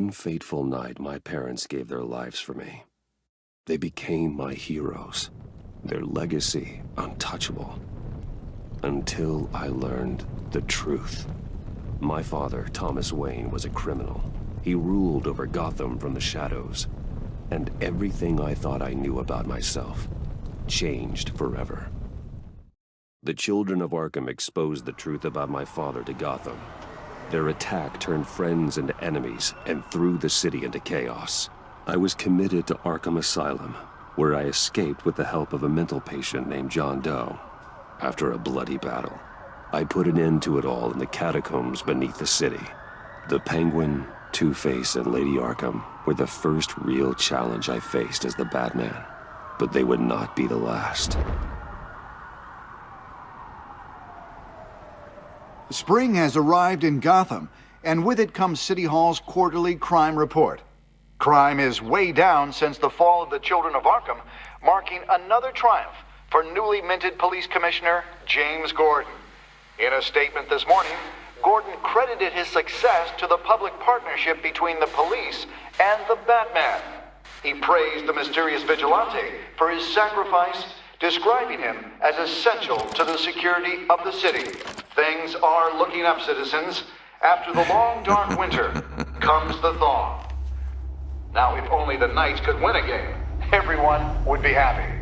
one fateful night, my parents gave their lives for me. They became my heroes, their legacy untouchable. Until I learned the truth. My father, Thomas Wayne, was a criminal. He ruled over Gotham from the shadows. And everything I thought I knew about myself changed forever. The children of Arkham exposed the truth about my father to Gotham. Their attack turned friends into enemies and threw the city into chaos. I was committed to Arkham Asylum, where I escaped with the help of a mental patient named John Doe. After a bloody battle, I put an end to it all in the catacombs beneath the city. The Penguin, Two-Face, and Lady Arkham were the first real challenge I faced as the Batman, but they would not be the last. Spring has arrived in Gotham, and with it comes City Hall's quarterly crime report. Crime is way down since the fall of the Children of Arkham, marking another triumph for newly minted Police Commissioner James Gordon. In a statement this morning, Gordon credited his success to the public partnership between the police and the Batman. He praised the mysterious vigilante for his sacrifice, describing him as essential to the security of the city. Things are looking up, citizens. After the long, dark winter comes the thaw. Now, if only the Knights could win a game, everyone would be happy.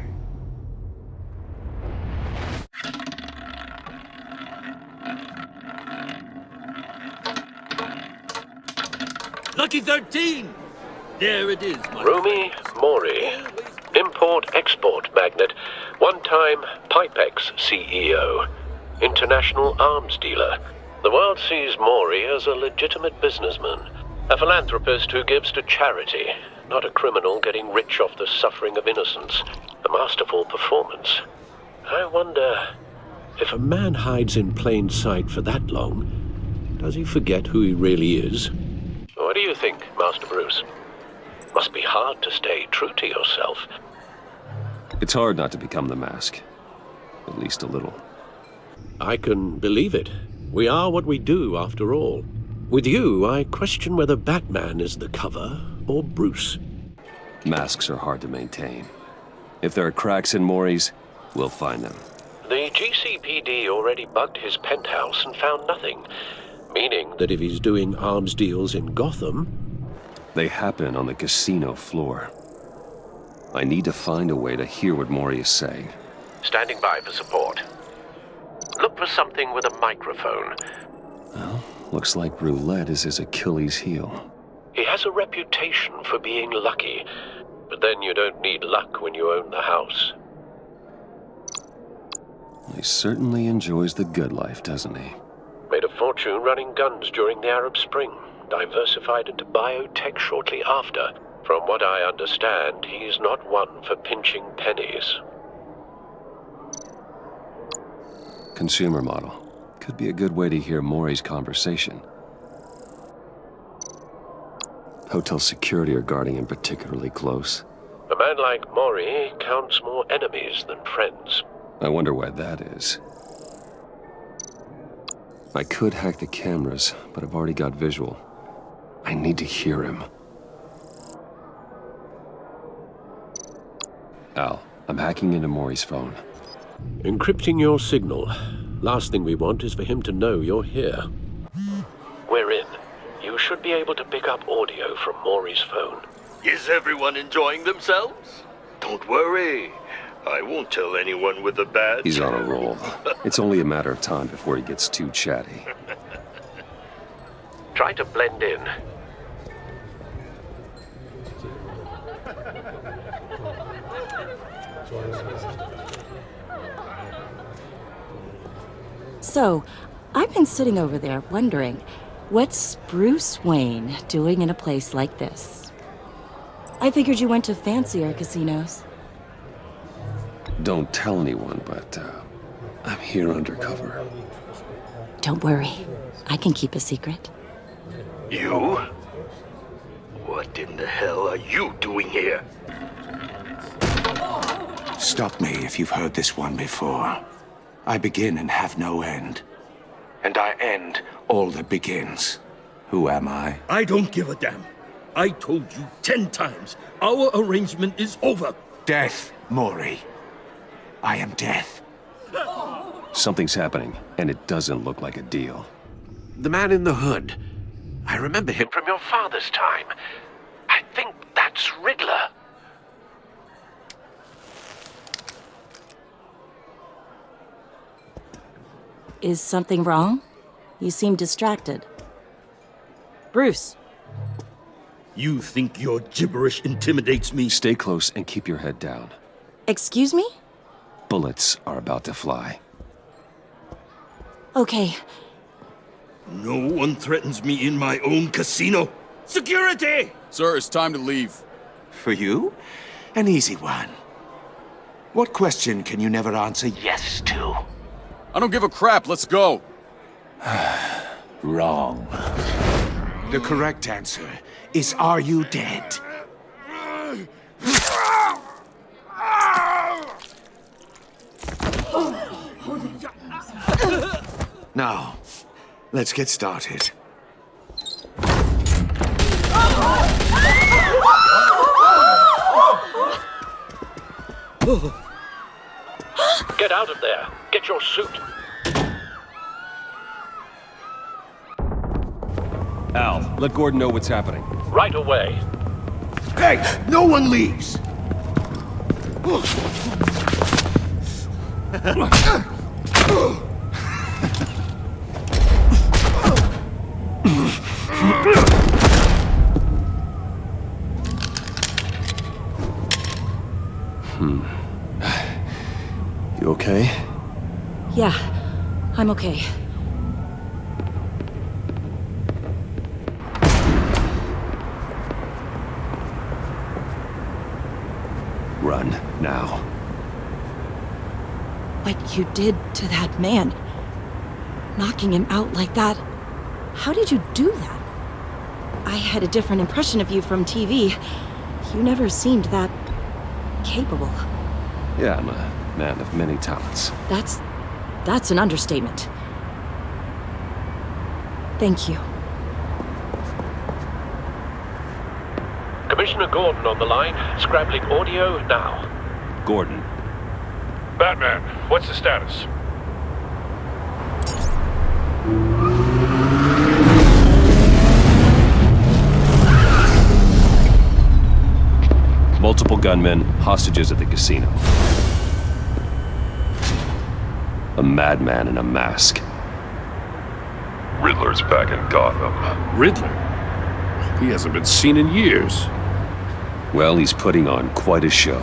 Lucky 13! There it is, my Rumi Mori, import-export magnate, one-time Pipex CEO, international arms dealer. The world sees Mori as a legitimate businessman, a philanthropist who gives to charity, not a criminal getting rich off the suffering of innocence. A masterful performance. I wonder, if a man hides in plain sight for that long, does he forget who he really is? What do you think, Master Bruce? Must be hard to stay true to yourself. It's hard not to become the Mask. At least a little. I can believe it. We are what we do, after all. With you, I question whether Batman is the cover or Bruce. Masks are hard to maintain. If there are cracks in Mori's, we'll find them. The GCPD already bugged his penthouse and found nothing. Meaning that if he's doing arms deals in Gotham... They happen on the casino floor. I need to find a way to hear what Mori is saying. Standing by for support. Look for something with a microphone. Well, looks like roulette is his Achilles heel. He has a reputation for being lucky, but then you don't need luck when you own the house. He certainly enjoys the good life, doesn't he? Made a fortune running guns during the Arab Spring. Diversified into biotech shortly after. From what I understand, he's not one for pinching pennies. Consumer model. Could be a good way to hear Mori's conversation. Hotel security are guarding him particularly close. A man like Mori counts more enemies than friends. I wonder why that is. I could hack the cameras, but I've already got visual. I need to hear him. Al, I'm hacking into Mori's phone. Encrypting your signal. Last thing we want is for him to know you're here. We're in. You should be able to pick up audio from Mori's phone. Is everyone enjoying themselves? Don't worry. I won't tell anyone with a badge. He's on a roll. It's only a matter of time before he gets too chatty. Try to blend in. So, I've been sitting over there wondering, what's Bruce Wayne doing in a place like this? I figured you went to fancier casinos. Don't tell anyone, but I'm here undercover. Don't worry. I can keep a secret. You? What in the hell are you doing here? Stop me if you've heard this one before. I begin and have no end. And I end all that begins. Who am I? I don't give a damn. I told you 10 times. Our arrangement is over. Death, Maury. I am death. Something's happening, and it doesn't look like a deal. The man in the hood. I remember him from your father's time. I think that's Riddler. Is something wrong? You seem distracted. Bruce. You think your gibberish intimidates me? Stay close and keep your head down. Excuse me? Bullets are about to fly. Okay. No one threatens me in my own casino. Security! Sir, it's time to leave. For you? An easy one. What question can you never answer yes to? I don't give a crap, let's go. Wrong. The correct answer is, are you dead? Now, let's get started. Get out of there. Get your suit. Al, let Gordon know what's happening. Right away. Hey, no one leaves! You okay? Yeah, I'm okay. Run, now. What you did to that man, knocking him out like that, how did you do that? I had a different impression of you from TV. You never seemed that capable. Yeah, I'm a man of many talents. That's an understatement. Thank you. Commissioner Gordon on the line. Scrabbling audio now. Gordon. Batman, what's the status? Multiple gunmen, hostages at the casino. A madman in a mask. Riddler's back in Gotham. Riddler? He hasn't been seen in years. Well, he's putting on quite a show.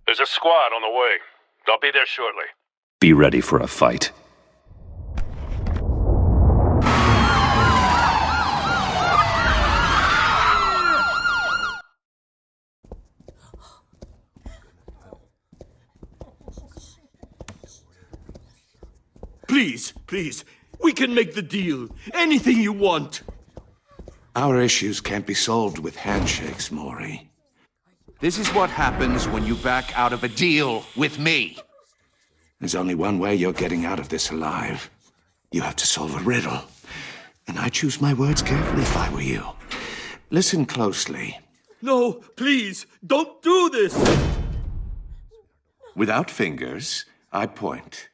There's a squad on the way. I'll be there shortly. Be ready for a fight. Please, please, we can make the deal. Anything you want. Our issues can't be solved with handshakes, Maury. This is what happens when you back out of a deal with me. There's only one way you're getting out of this alive. You have to solve a riddle. And I choose my words carefully if I were you. Listen closely. No, please, don't do this. Without fingers, I point.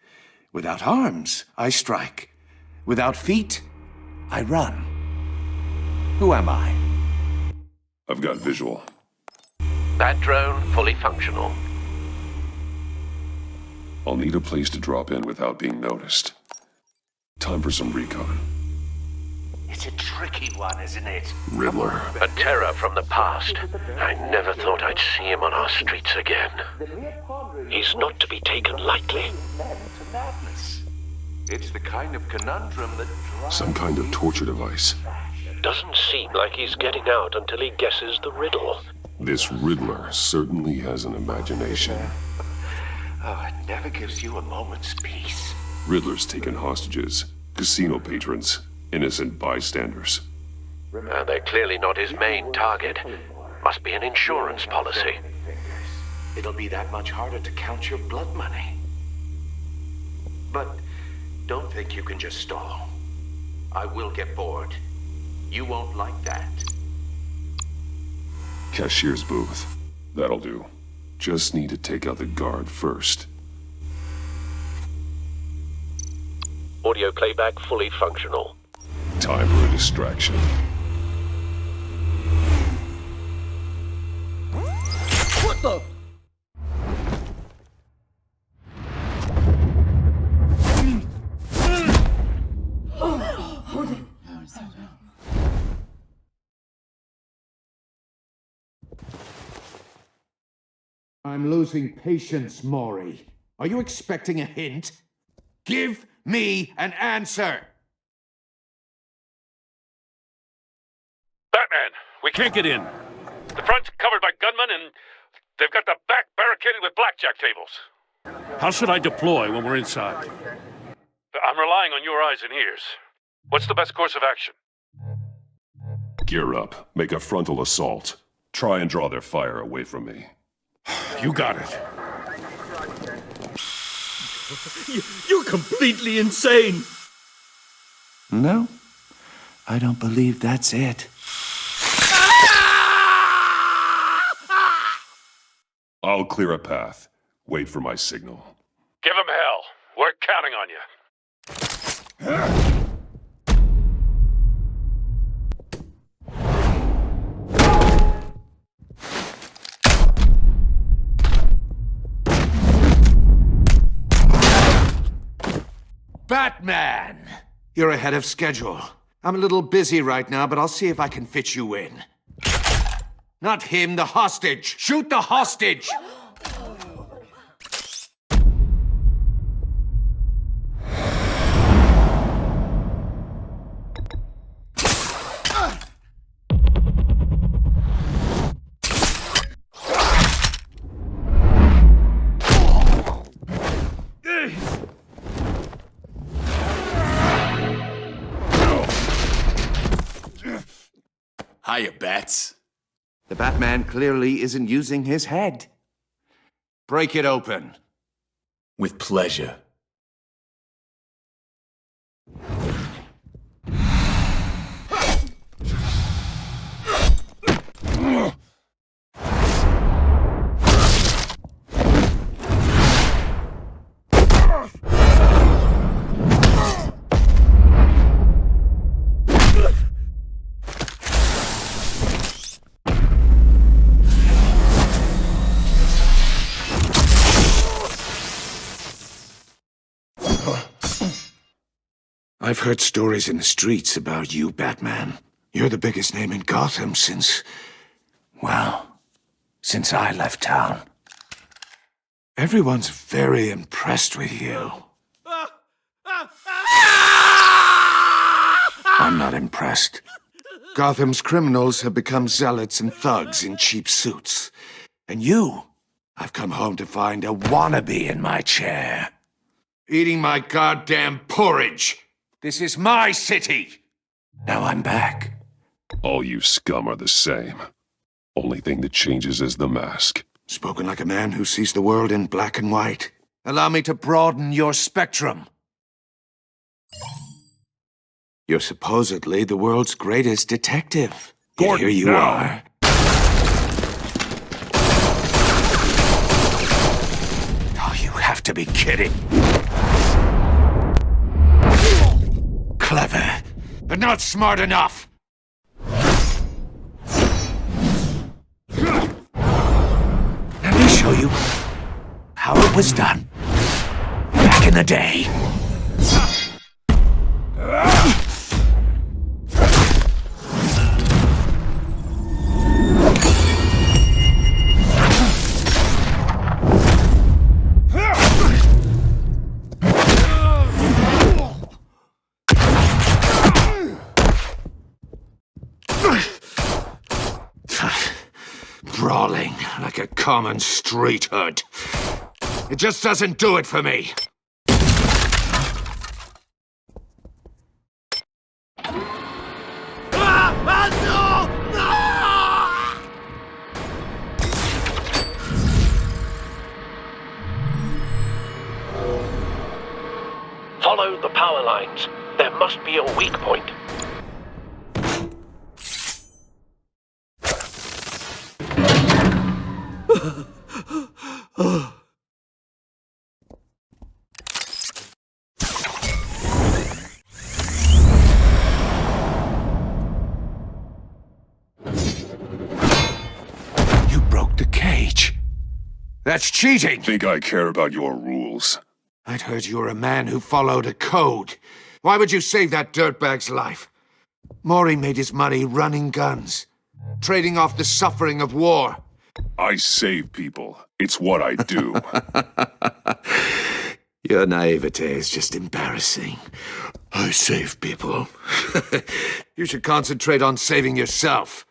Without arms, I strike. Without feet, I run. Who am I? I've got visual. That drone fully functional. I'll need a place to drop in without being noticed. Time for some recon. It's a tricky one, isn't it? Riddler. A terror from the past. I never thought I'd see him on our streets again. He's not to be taken lightly. It's the kind of conundrum that drives Some kind of torture device. Doesn't seem like he's getting out until he guesses the riddle. This Riddler certainly has an imagination. Oh, it never gives you a moment's peace. Riddler's taken hostages, casino patrons, innocent bystanders. They're clearly not his main target. Must be an insurance policy. It'll be that much harder to count your blood money. But Don't think you can just stall. I will get bored. You won't like that. Cashier's booth. That'll do. Just need to take out the guard first. Audio playback fully functional. Time for a distraction. What the? I'm losing patience, Maury. Are you expecting a hint? Give me an answer! Batman, we can't get in. The front's covered by gunmen, and they've got the back barricaded with blackjack tables. How should I deploy when we're inside? I'm relying on your eyes and ears. What's the best course of action? Gear up. Make a frontal assault. Try and draw their fire away from me. You got it. You're completely insane! No, I don't believe that's it. I'll clear a path. Wait for my signal. Give him hell. We're counting on you. Batman! You're ahead of schedule. I'm a little busy right now, but I'll see if I can fit you in. Not him, the hostage! Shoot the hostage! Hiya, Bats. The Batman clearly isn't using his head. Break it open. With pleasure. I've heard stories in the streets about you, Batman. You're the biggest name in Gotham since I left town. Everyone's very impressed with you. I'm not impressed. Gotham's criminals have become zealots and thugs in cheap suits. And you, I've come home to find a wannabe in my chair. Eating my goddamn porridge! This is my city! Now I'm back. All you scum are the same. Only thing that changes is the mask. Spoken like a man who sees the world in black and white. Allow me to broaden your spectrum. You're supposedly the world's greatest detective. Yet Gordon, here you no. are. Oh, you have to be kidding. Clever, But not smart enough! let me show you how it was done back in the day. Brawling like a common street hood. It just doesn't do it for me. Follow Follow the power lines. There must be a weak point. You broke the cage. That's cheating! Think I care about your rules? I'd heard you were a man who followed a code. Why would you save that dirtbag's life? Maury made his money running guns, trading off the suffering of war. I save people. It's what I do. Your naivete is just embarrassing. I save people. You should concentrate on saving yourself.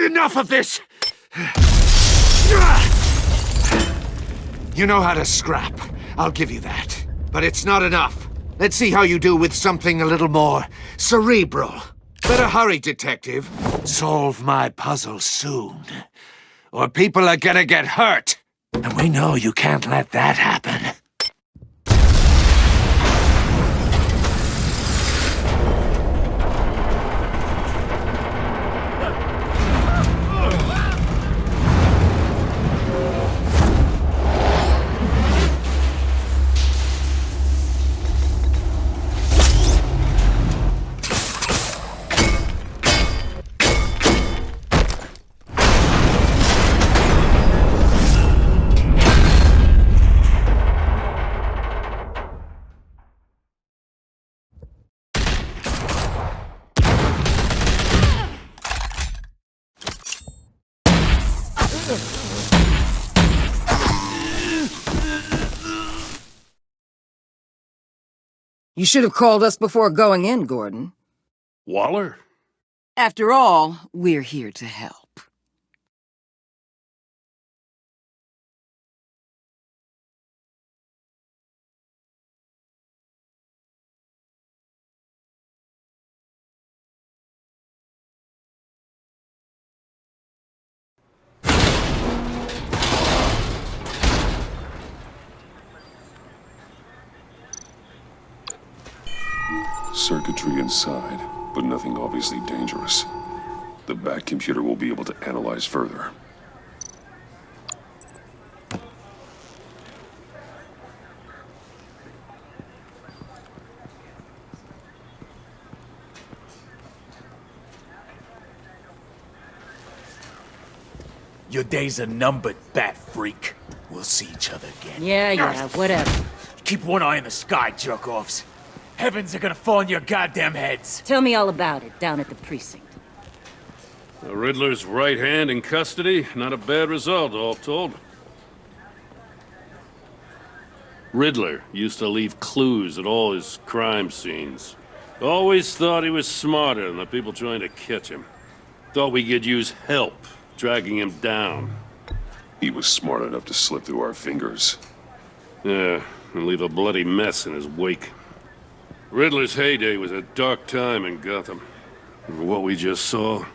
Enough of this! You know how to scrap. I'll give you that. But it's not enough. Let's see how you do with something a little more cerebral. Better hurry, detective. Solve my puzzle soon. Or people are gonna get hurt. And we know you can't let that happen. You should have called us before going in, Gordon. Waller? After all, we're here to help. Circuitry inside, but nothing obviously dangerous. The back computer will be able to analyze further. Your days are numbered, bat freak. We'll see each other again. Yeah, whatever. Keep one eye in the sky, jerk-offs. Heavens are gonna fall on your goddamn heads. Tell me all about it down at the precinct. The Riddler's right hand in custody. Not a bad result, all told. Riddler used to leave clues at all his crime scenes. Always thought he was smarter than the people trying to catch him. Thought we could use help dragging him down. He was smart enough to slip through our fingers. Yeah, and leave a bloody mess in his wake. Riddler's heyday was a dark time in Gotham. And what we just saw,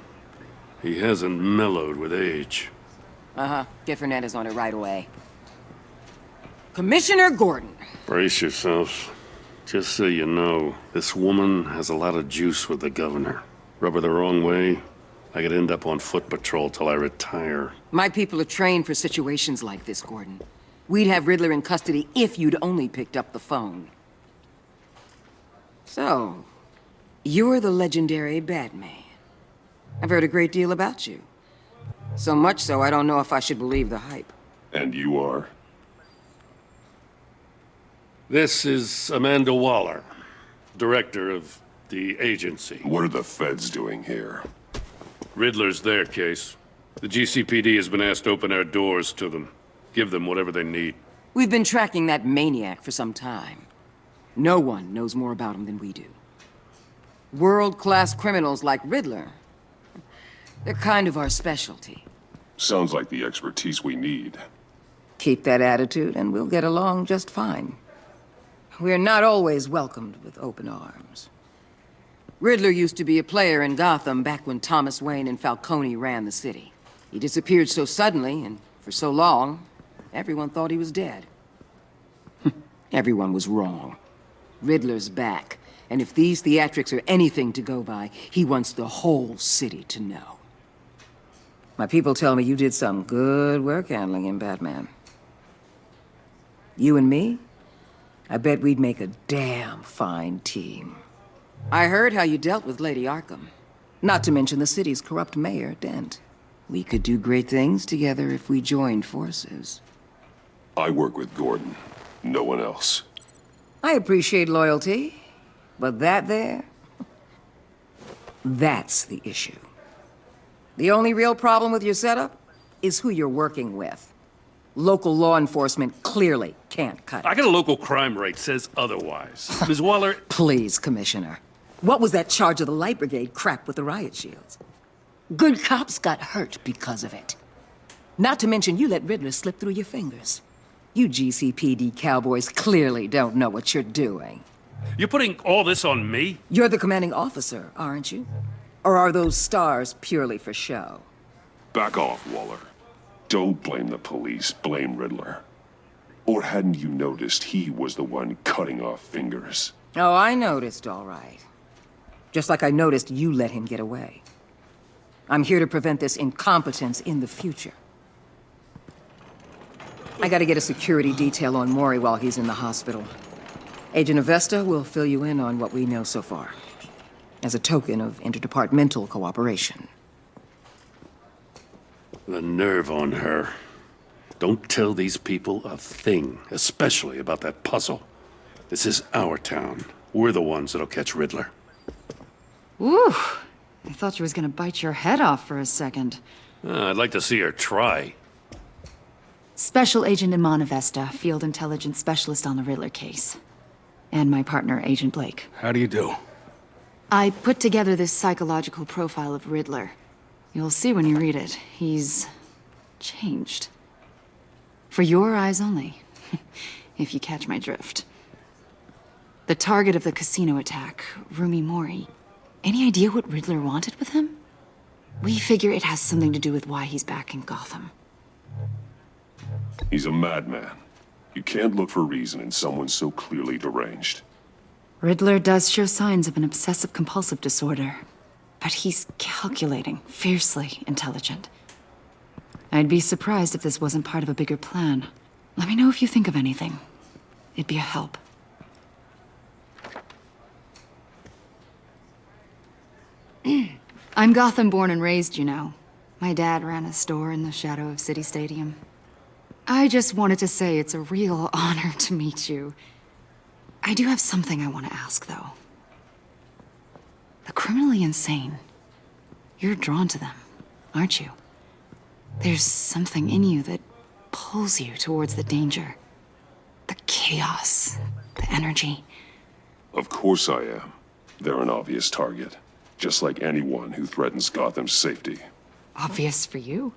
he hasn't mellowed with age. Uh-huh. Get Fernandez on it right away. Commissioner Gordon. Brace yourselves. Just so you know, this woman has a lot of juice with the governor. Rub her the wrong way, I could end up on foot patrol till I retire. My people are trained for situations like this, Gordon. We'd have Riddler in custody if you'd only picked up the phone. So, you're the legendary Batman. I've heard a great deal about you. So much so, I don't know if I should believe the hype. And you are? This is Amanda Waller, director of The agency. What are the feds doing here? Riddler's their case. The GCPD has been asked to open our doors to them. Give them whatever they need. We've been tracking that maniac for some time. No one knows more about him than we do. World-class criminals like Riddler. They're kind of our specialty. Sounds like the expertise we need. Keep that attitude and we'll get along just fine. We're not always welcomed with open arms. Riddler used to be a player in Gotham back when Thomas Wayne and Falcone ran the city. He disappeared so suddenly and for so long, everyone thought he was dead. Everyone was wrong. Riddler's back, and if these theatrics are anything to go by, he wants the whole city to know. My people tell me you did some good work handling him, Batman. You and me? I bet we'd make a damn fine team. I heard how you dealt with Lady Arkham. Not to mention the city's corrupt mayor, Dent. We could do great things together if we joined forces. I work with Gordon. No one else. I appreciate loyalty, but that there... that's the issue. The only real problem with your setup is who you're working with. Local law enforcement clearly can't cut it. I got a local crime rate says otherwise. Ms. Waller... Please, Commissioner. What was that charge of the Light Brigade crap with the riot shields? Good cops got hurt because of it. Not to mention you let Riddler slip through your fingers. You GCPD cowboys clearly don't know what you're doing. You're putting all this on me? You're the commanding officer, aren't you? Or are those stars purely for show? Back off, Waller. Don't blame the police, blame Riddler. Or hadn't you noticed he was the one cutting off fingers? Oh, I noticed, all right. Just like I noticed you let him get away. I'm here to prevent this incompetence in the future. I gotta get a security detail on Maury while he's in the hospital. Agent Avesta will fill you in on what we know so far, as a token of interdepartmental cooperation. The nerve on her. Don't tell these people a thing, especially about that puzzle. This is our town. We're the ones that'll catch Riddler. Ooh, I thought she was gonna bite your head off for a second. I'd like to see her try. Special Agent Iman Avesta, Field Intelligence Specialist on the Riddler case. And my partner, Agent Blake. How do you do? I put together this psychological profile of Riddler. You'll see when you read it. He's... changed. For your eyes only, if you catch my drift. The target of the casino attack, Rumi Mori. Any idea what Riddler wanted with him? We figure it has something to do with why he's back in Gotham. He's a madman. You can't look for reason in someone so clearly deranged. Riddler does show signs of an obsessive-compulsive disorder, but he's calculating, fiercely intelligent. I'd be surprised if this wasn't part of a bigger plan. Let me know if you think of anything. It'd be a help. I'm Gotham born and raised, you know. My dad ran a store in the shadow of City Stadium. I just wanted to say it's a real honor to meet you. I do have something I want to ask, though. The criminally insane. You're drawn to them, aren't you? There's something in you that pulls you towards the danger. The chaos, the energy. Of course I am. They're an obvious target. Just like anyone who threatens Gotham's safety. Obvious for you.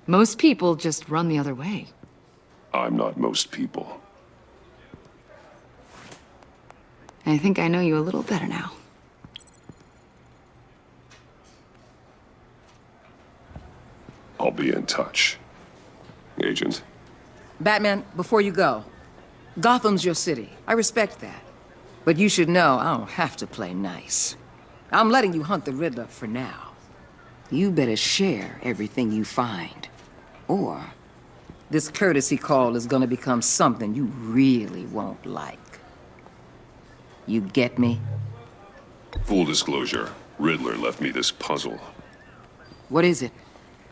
Most people just run the other way. I'm not most people. I think I know you a little better now. I'll be in touch. Agent. Batman, before you go, Gotham's your city. I respect that. But you should know I don't have to play nice. I'm letting you hunt the Riddler for now. You better share everything you find. Or this courtesy call is gonna become something you really won't like. You get me? Full disclosure, Riddler left me this puzzle. What is it?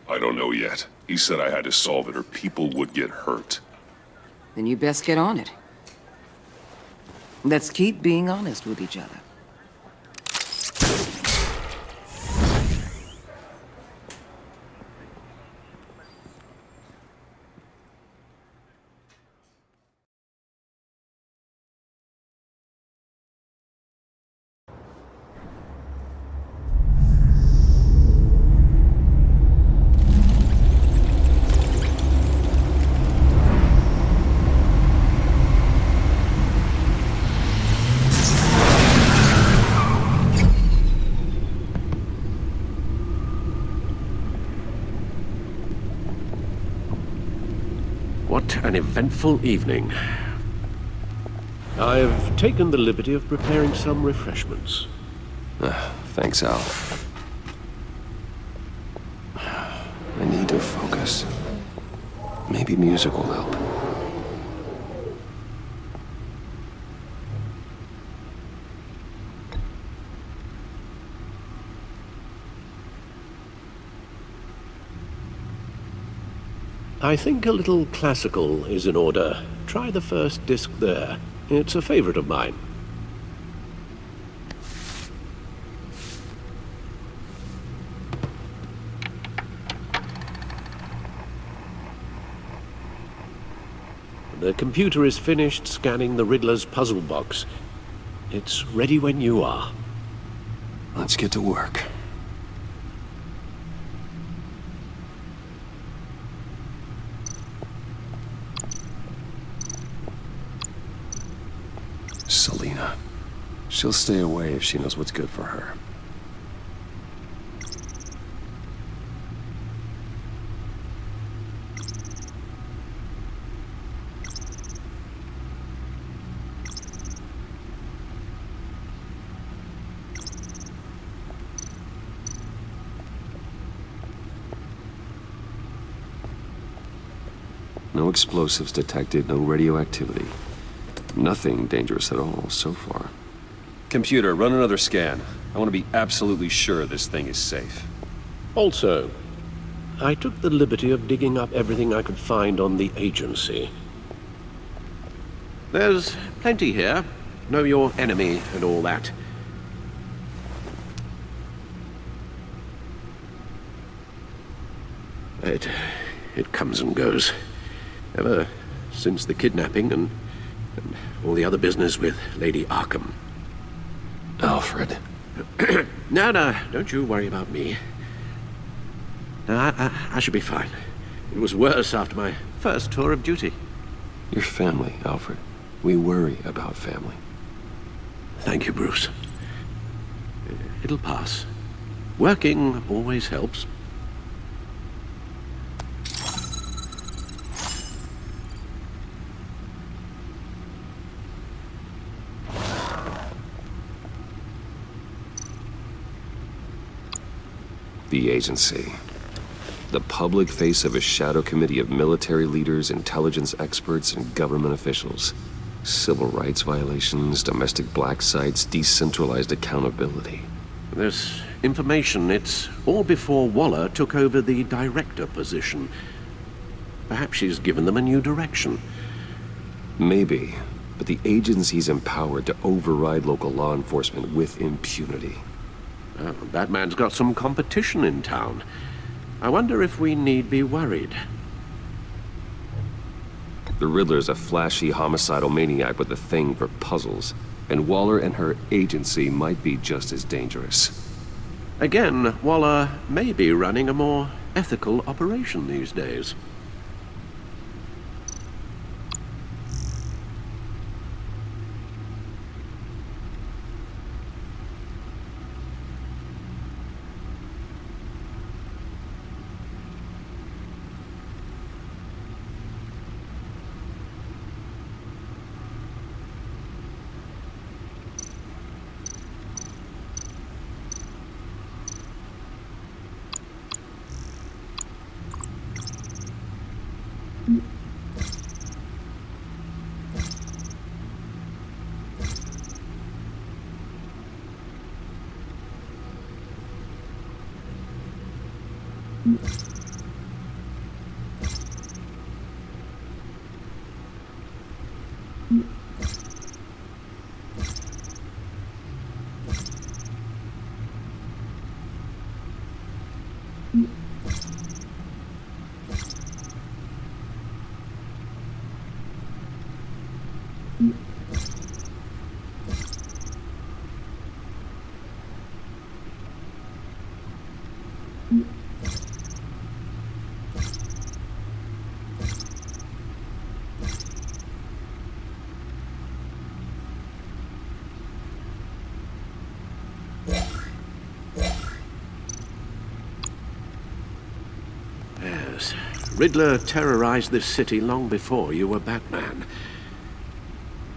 I don't know yet. He said I had to solve it or people would get hurt. Then you best get on it. Let's keep being honest with each other. an eventful evening. I've taken the liberty of preparing some refreshments. Thanks, Al. I need to focus. Maybe music will help. I think a little classical is in order. Try the first disc there. It's a favorite of mine. The computer is finished scanning the Riddler's puzzle box. It's ready when you are. Let's get to work. Selina. She'll stay away if she knows what's good for her. No explosives detected, no radioactivity. Nothing dangerous at all so far. Computer, run another scan. I want to be absolutely sure this thing is safe. Also, I took the liberty of digging up everything I could find on the agency. There's plenty here. Know your enemy and all that. It comes and goes. Ever since the kidnapping and all the other business with Lady Arkham. Alfred. No, don't you worry about me. No, I should be fine. It was worse after my first tour of duty. Your family, Alfred. We worry about family. Thank you, Bruce. It'll pass. Working always helps. The agency. The public face of a shadow committee of military leaders, intelligence experts, and government officials. Civil rights violations, domestic black sites, decentralized accountability. This information, it's all before Waller took over the director position. Perhaps she's given them a new direction. Maybe, but the agency's empowered to override local law enforcement with impunity. Batman's got some competition in town. I wonder if we need be worried. The Riddler's a flashy, homicidal maniac with a thing for puzzles, and Waller and her agency might be just as dangerous. Again, Waller may be running a more ethical operation these days. Riddler terrorized this city long before you were Batman.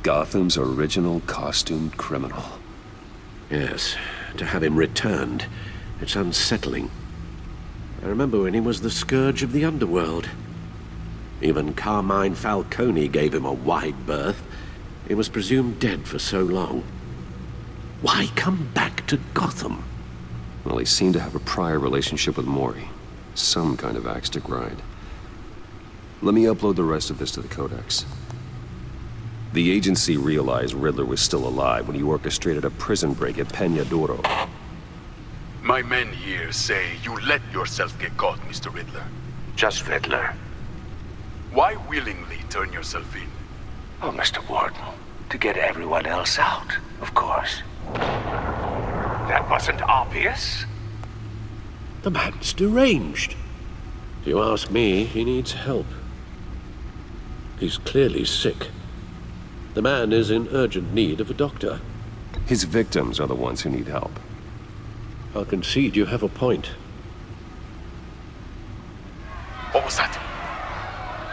Gotham's original costumed criminal. Yes, to have him returned, it's unsettling. I remember when he was the scourge of the underworld. Even Carmine Falcone gave him a wide berth. He was presumed dead for so long. Why come back to Gotham? Well, he seemed to have a prior relationship with Mori. Some kind of axe to grind. Let me upload the rest of this to the Codex. The agency realized Riddler was still alive when he orchestrated a prison break at Peña Duro. My men here say you let yourself get caught, Mr. Riddler. Just Riddler. Why willingly turn yourself in? Oh, Mr. Warden, to get everyone else out, of course. That wasn't obvious. The man's deranged. If you ask me, he needs help. He's clearly sick. The man is in urgent need of a doctor. His victims are the ones who need help. I'll concede you have a point. What was that?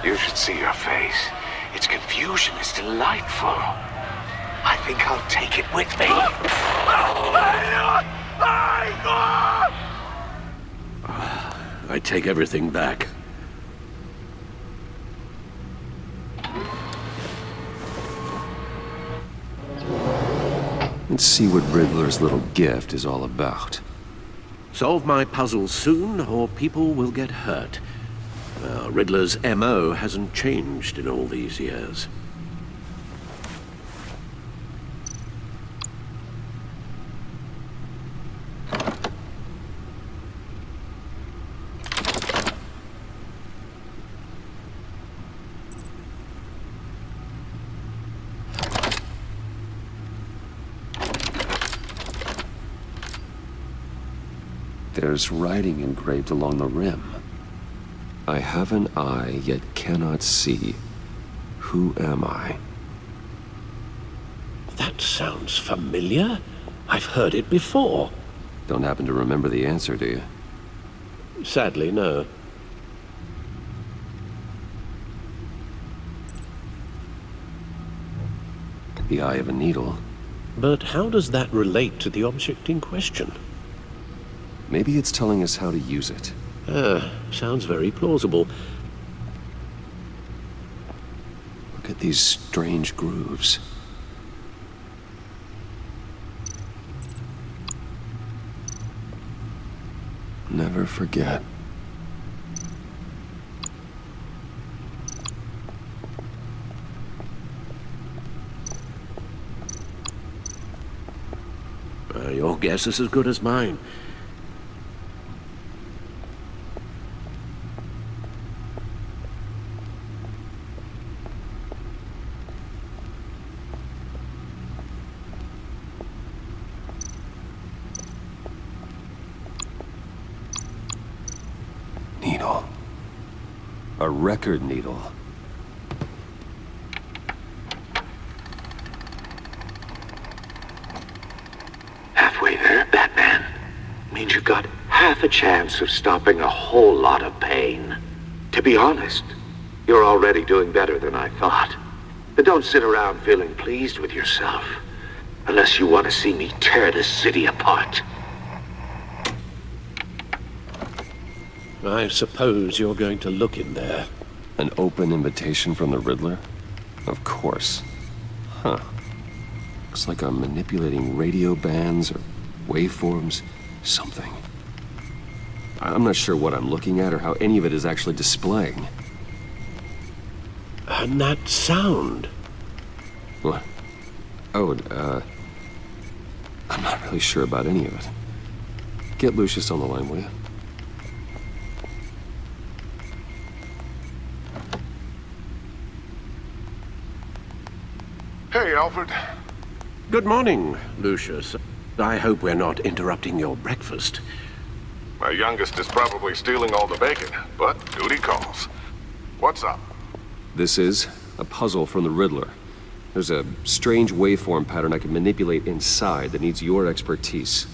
You should see your face. Its confusion is delightful. I think I'll take it with me. I take everything back. Let's see what Riddler's little gift is all about. Solve my puzzle soon, or people will get hurt. Riddler's MO hasn't changed in all these years. There's writing engraved along the rim. I have an eye, yet cannot see. Who am I? That sounds familiar. I've heard it before. Don't happen to remember the answer, do you? Sadly, no. The eye of a needle. But how does that relate to the object in question? Maybe it's telling us how to use it. Sounds very plausible. Look at these strange grooves. Never forget. Your guess is as good as mine. Needle. A record needle. Halfway there, Batman. Means you've got half a chance of stopping a whole lot of pain. To be honest, you're already doing better than I thought. But don't sit around feeling pleased with yourself. Unless you want to see me tear this city apart. I suppose you're going to look in there. An open invitation from the Riddler? Of course. Huh. Looks like I'm manipulating radio bands or waveforms. Something. I'm not sure what I'm looking at or how any of it is actually displaying. And that sound? What? Oh, I'm not really sure about any of it. Get Lucius on the line, will you? Hey, Alfred. Good morning, Lucius. I hope we're not interrupting your breakfast. My youngest is probably stealing all the bacon, but duty calls. What's up? This is a puzzle from the Riddler. There's a strange waveform pattern I can manipulate inside that needs your expertise.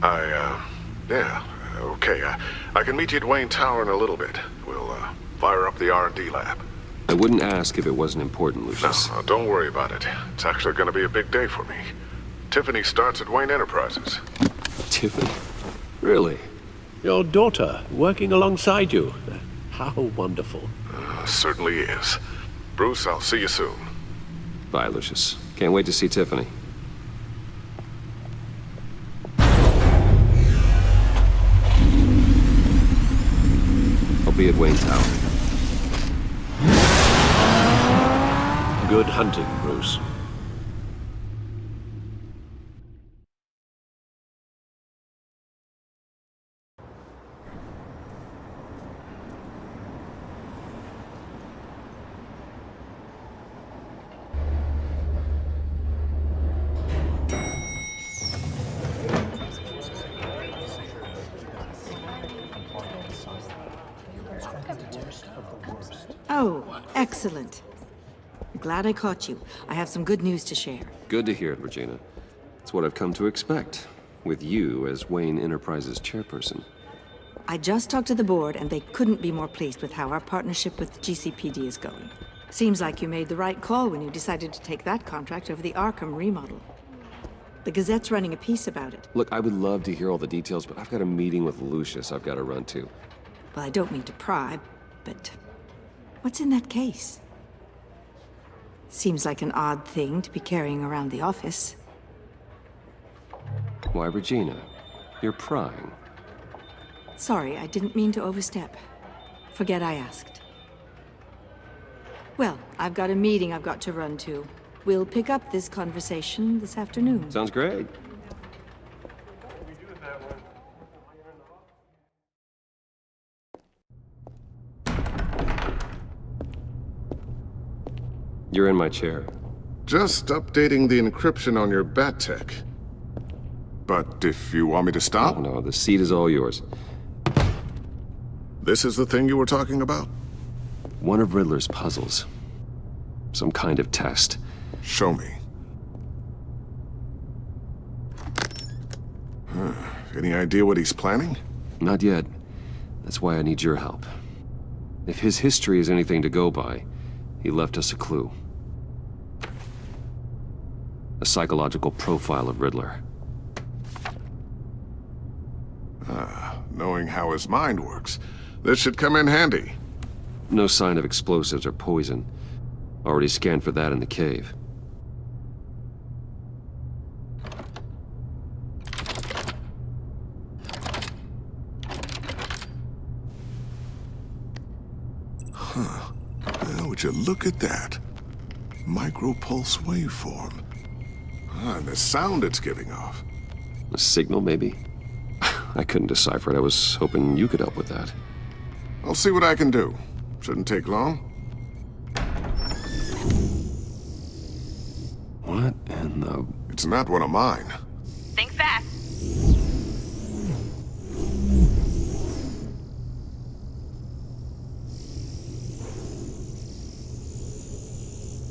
Yeah, okay. I can meet you at Wayne Tower in a little bit. We'll Fire up the R&D lab. I wouldn't ask if it wasn't important, Lucius. No, don't worry about it. It's actually gonna be a big day for me. Tiffany starts at Wayne Enterprises. Tiffany? Really? Your daughter, working alongside you. How wonderful. Certainly is. Bruce, I'll see you soon. Bye, Lucius. Can't wait to see Tiffany. I'll be at Wayne Tower. Good hunting, Bruce. Oh, excellent. Glad I caught you. I have some good news to share. Good to hear it, Regina. It's what I've come to expect, with you as Wayne Enterprises chairperson. I just talked to the board, and they couldn't be more pleased with how our partnership with GCPD is going. Seems like you made the right call when you decided to take that contract over the Arkham remodel. The Gazette's running a piece about it. Look, I would love to hear all the details, but I've got a meeting with Lucius I've got to run to. Well, I don't mean to pry, but what's in that case? Seems like an odd thing to be carrying around the office. Why, Regina? You're prying. Sorry, I didn't mean to overstep. Forget I asked. Well, I've got a meeting I've got to run to. We'll pick up this conversation this afternoon. Sounds great. You're in my chair. Just updating the encryption on your bat tech. But if you want me to stop? Oh, no, the seat is all yours. This is the thing you were talking about? One of Riddler's puzzles. Some kind of test. Show me. Any idea what he's planning? Not yet. That's why I need your help. If his history is anything to go by, he left us a clue. A psychological profile of Riddler. Knowing how his mind works, this should come in handy. No sign of explosives or poison. Already scanned for that in the cave. Well, would you look at that? Micropulse waveform. And the sound it's giving off. A signal, maybe? I couldn't decipher it. I was hoping you could help with that. I'll see what I can do. Shouldn't take long. What in the... It's not one of mine. Think fast.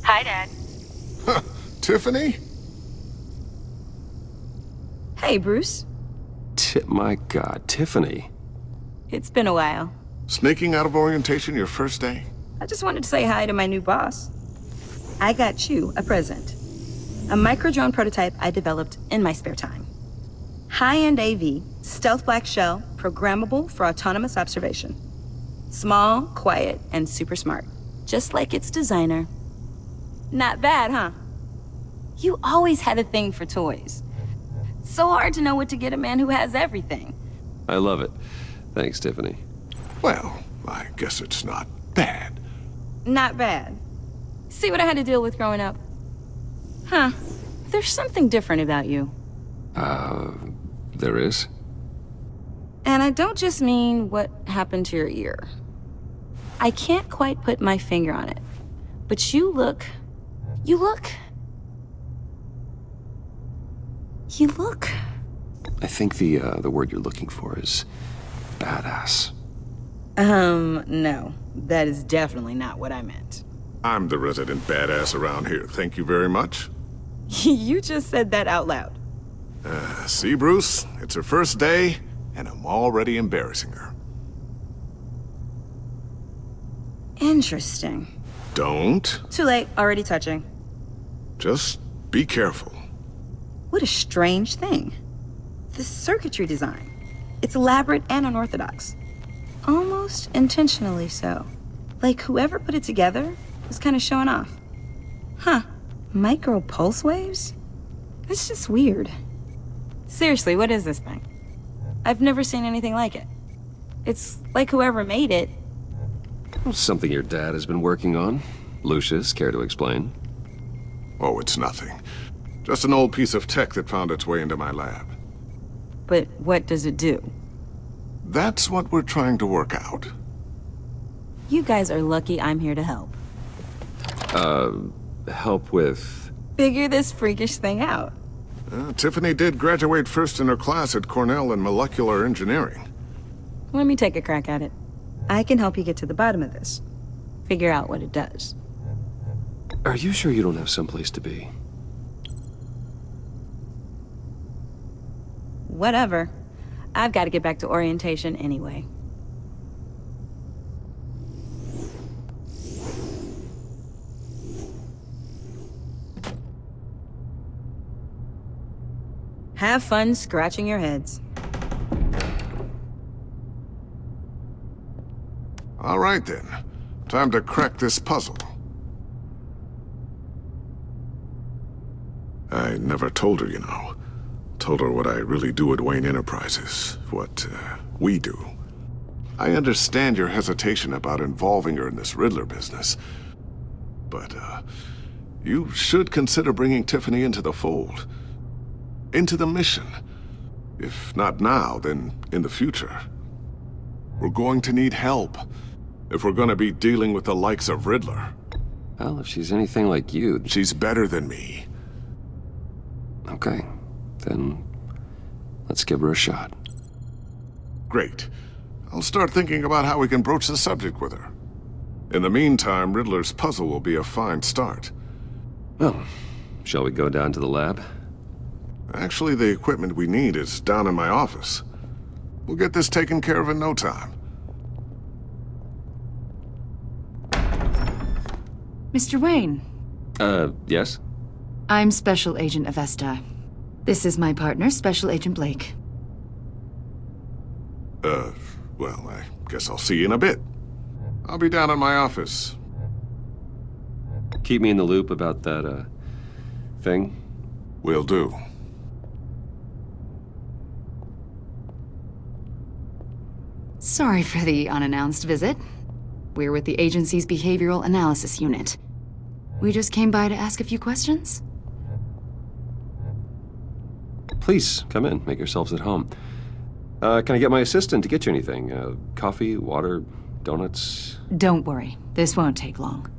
Hi, Dad. Tiffany? Hey, Bruce. My God, Tiffany. It's been a while. Sneaking out of orientation your first day? I just wanted to say hi to my new boss. I got you a present. A micro-drone prototype I developed in my spare time. High-end AV, stealth black shell, programmable for autonomous observation. Small, quiet, and super smart. Just like its designer. Not bad, huh? You always had a thing for toys. So hard to know what to get a man who has everything. I love it. Thanks, Tiffany. Well, I guess it's not bad. Not bad. See what I had to deal with growing up? Huh. There's something different about you. There is? And I don't just mean what happened to your ear. I can't quite put my finger on it. But you look... I think the word you're looking for is badass. No. That is definitely not what I meant. I'm the resident badass around here. Thank you very much. You just said that out loud. See, Bruce? It's her first day, and I'm already embarrassing her. Interesting. Don't. Too late, already touching. Just be careful. What a strange thing. The circuitry design. It's elaborate and unorthodox. Almost intentionally so. Like whoever put it together was kind of showing off. Huh. Micro pulse waves? That's just weird. Seriously, what is this thing? I've never seen anything like it. It's like whoever made it. Something your dad has been working on. Lucius, care to explain? Oh, it's nothing. Just an old piece of tech that found its way into my lab. But what does it do? That's what we're trying to work out. You guys are lucky I'm here to help. Help with... Figure this freakish thing out. Tiffany did graduate first in her class at Cornell in molecular engineering. Let me take a crack at it. I can help you get to the bottom of this. Figure out what it does. Are you sure you don't have someplace to be? Whatever. I've got to get back to orientation anyway. Have fun scratching your heads. All right then. Time to crack this puzzle. I never told her, you know. Told her what I really do at Wayne Enterprises. What, we do. I understand your hesitation about involving her in this Riddler business. But, you should consider bringing Tiffany into the fold. Into the mission. If not now, then in the future. We're going to need help. If we're gonna be dealing with the likes of Riddler. Well, if she's anything like you... She's better than me. Okay. Then let's give her a shot. Great. I'll start thinking about how we can broach the subject with her. In the meantime, Riddler's puzzle will be a fine start. Well, shall we go down to the lab? Actually, the equipment we need is down in my office. We'll get this taken care of in no time. Mr. Wayne. Yes? I'm Special Agent Avesta. This is my partner, Special Agent Blake. Well, I guess I'll see you in a bit. I'll be down in my office. Keep me in the loop about that, thing? Will do. Sorry for the unannounced visit. We're with the agency's Behavioral Analysis Unit. We just came by to ask a few questions. Please, come in. Make yourselves at home. Can I get my assistant to get you anything? Coffee, water, donuts? Don't worry. This won't take long.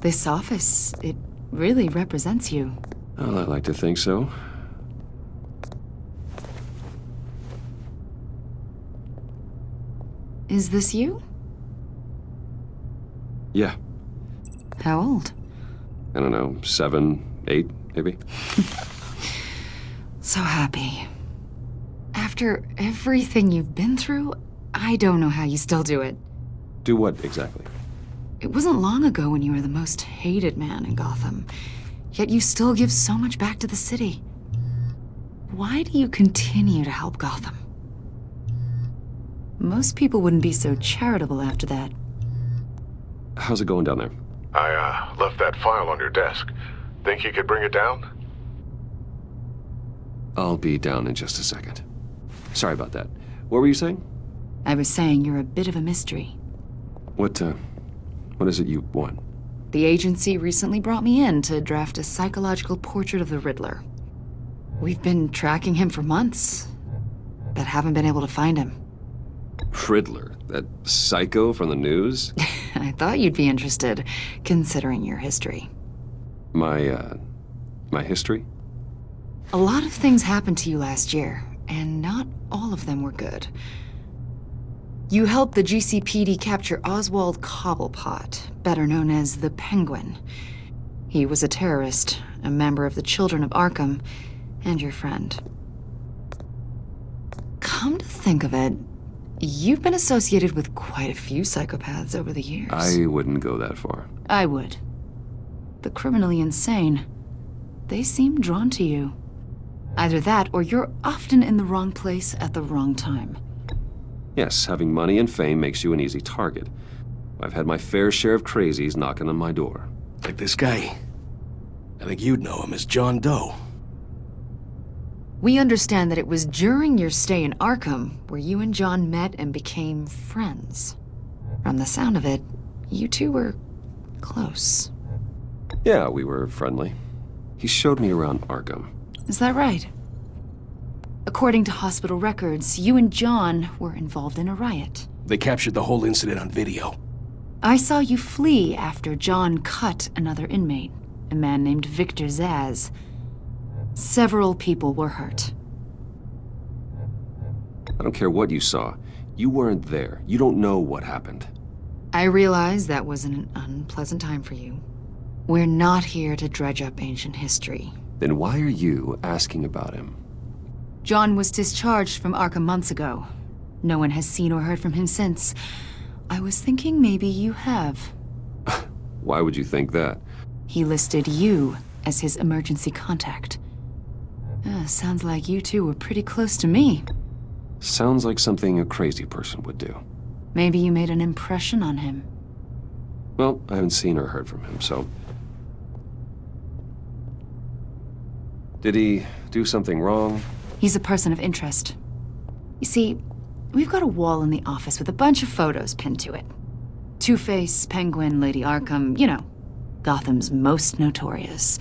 This office, it really represents you. Well, I'd like to think so. Is this you? Yeah. How old? I don't know, 7, 8, maybe? So happy. After everything you've been through, I don't know how you still do it. Do what, exactly? It wasn't long ago when you were the most hated man in Gotham, yet you still give so much back to the city. Why do you continue to help Gotham? Most people wouldn't be so charitable after that. How's it going down there? I, left that file on your desk. Think you could bring it down? I'll be down in just a second. Sorry about that. What were you saying? I was saying you're a bit of a mystery. What is it you want? The agency recently brought me in to draft a psychological portrait of the Riddler. We've been tracking him for months, but haven't been able to find him. Riddler? That psycho from the news? I thought you'd be interested, considering your history. My history? A lot of things happened to you last year, and not all of them were good. You helped the GCPD capture Oswald Cobblepot, better known as the Penguin. He was a terrorist, a member of the Children of Arkham, and your friend. Come to think of it, you've been associated with quite a few psychopaths over the years. I wouldn't go that far. I would. The criminally insane. They seem drawn to you. Either that, or you're often in the wrong place at the wrong time. Yes, having money and fame makes you an easy target. I've had my fair share of crazies knocking on my door. Like this guy. I think you'd know him as John Doe. We understand that it was during your stay in Arkham where you and John met and became friends. From the sound of it, you two were close. Yeah, we were friendly. He showed me around Arkham. Is that right? According to hospital records, you and John were involved in a riot. They captured the whole incident on video. I saw you flee after John cut another inmate, a man named Victor Zaz. Several people were hurt. I don't care what you saw. You weren't there. You don't know what happened. I realize that was an unpleasant time for you. We're not here to dredge up ancient history. Then why are you asking about him? John was discharged from Arkham months ago. No one has seen or heard from him since. I was thinking maybe you have. Why would you think that? He listed you as his emergency contact. Sounds like you two were pretty close to me. Sounds like something a crazy person would do. Maybe you made an impression on him. Well, I haven't seen or heard from him, so... Did he do something wrong? He's a person of interest. You see, we've got a wall in the office with a bunch of photos pinned to it. Two-Face, Penguin, Lady Arkham, you know, Gotham's most notorious.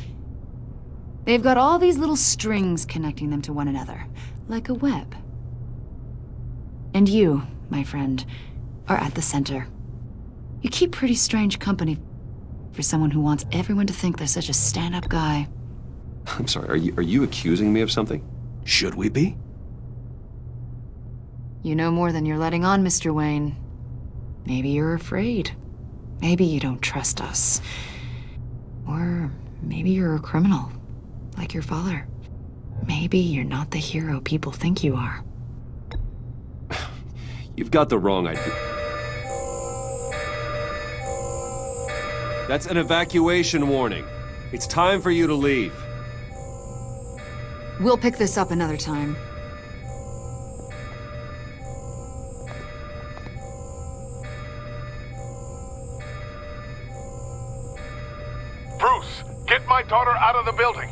They've got all these little strings connecting them to one another, like a web. And you, my friend, are at the center. You keep pretty strange company for someone who wants everyone to think they're such a stand-up guy. I'm sorry, are you accusing me of something? Should we be? You know more than you're letting on, Mr. Wayne. Maybe you're afraid. Maybe you don't trust us. Or maybe you're a criminal, like your father. Maybe you're not the hero people think you are. You've got the wrong idea. That's an evacuation warning. It's time for you to leave. We'll pick this up another time. Bruce, get my daughter out of the building.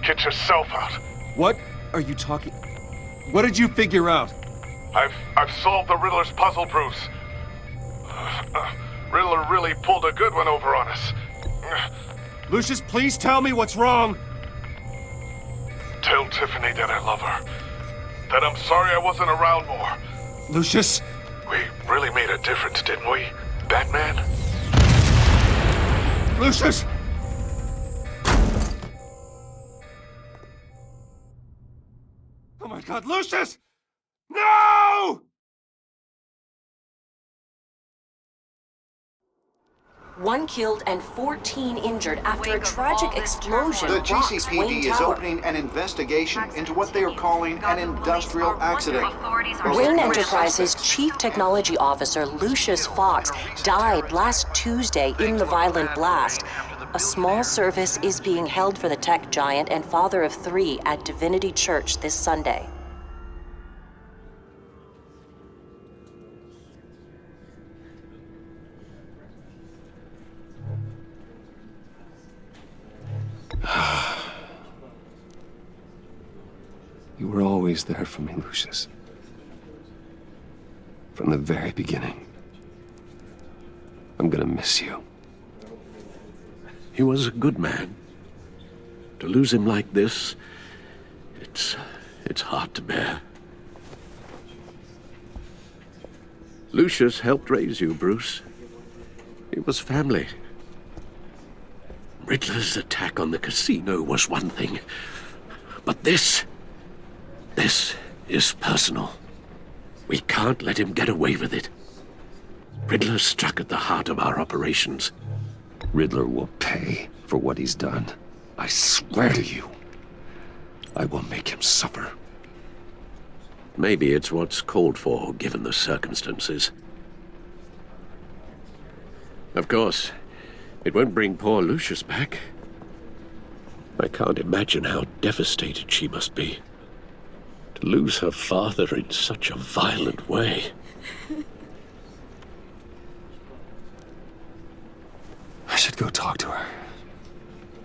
Get yourself out. What are you talking... What did you figure out? I've solved the Riddler's puzzle, Bruce. Riddler really pulled a good one over on us. Lucius, please tell me what's wrong. Tell Tiffany that I love her. That I'm sorry I wasn't around more. Lucius? We really made a difference, didn't we, Batman? Lucius! Oh my God, Lucius! No! One killed and 14 injured after a tragic explosion. The rocks Wayne GCPD is Tower. opening an investigation into what they are calling an industrial accident. Wayne Enterprises Chief Technology Officer Lucius Fox died last Tuesday in the violent blast. A small service is being held for the tech giant and father of 3 at Divinity Church this Sunday. You were always there for me, Lucius. From the very beginning. I'm gonna miss you. He was a good man. To lose him like this, it's hard to bear. Lucius helped raise you, Bruce. It was family. Riddler's attack on the casino was one thing, but this is personal. We can't let him get away with it. Riddler struck at the heart of our operations. Riddler will pay. for what he's done. I swear to you, I will make him suffer. Maybe it's what's called for, given the circumstances. Of course, it won't bring poor Lucius back. I can't imagine how devastated she must be. To lose her father in such a violent way. I should go talk to her.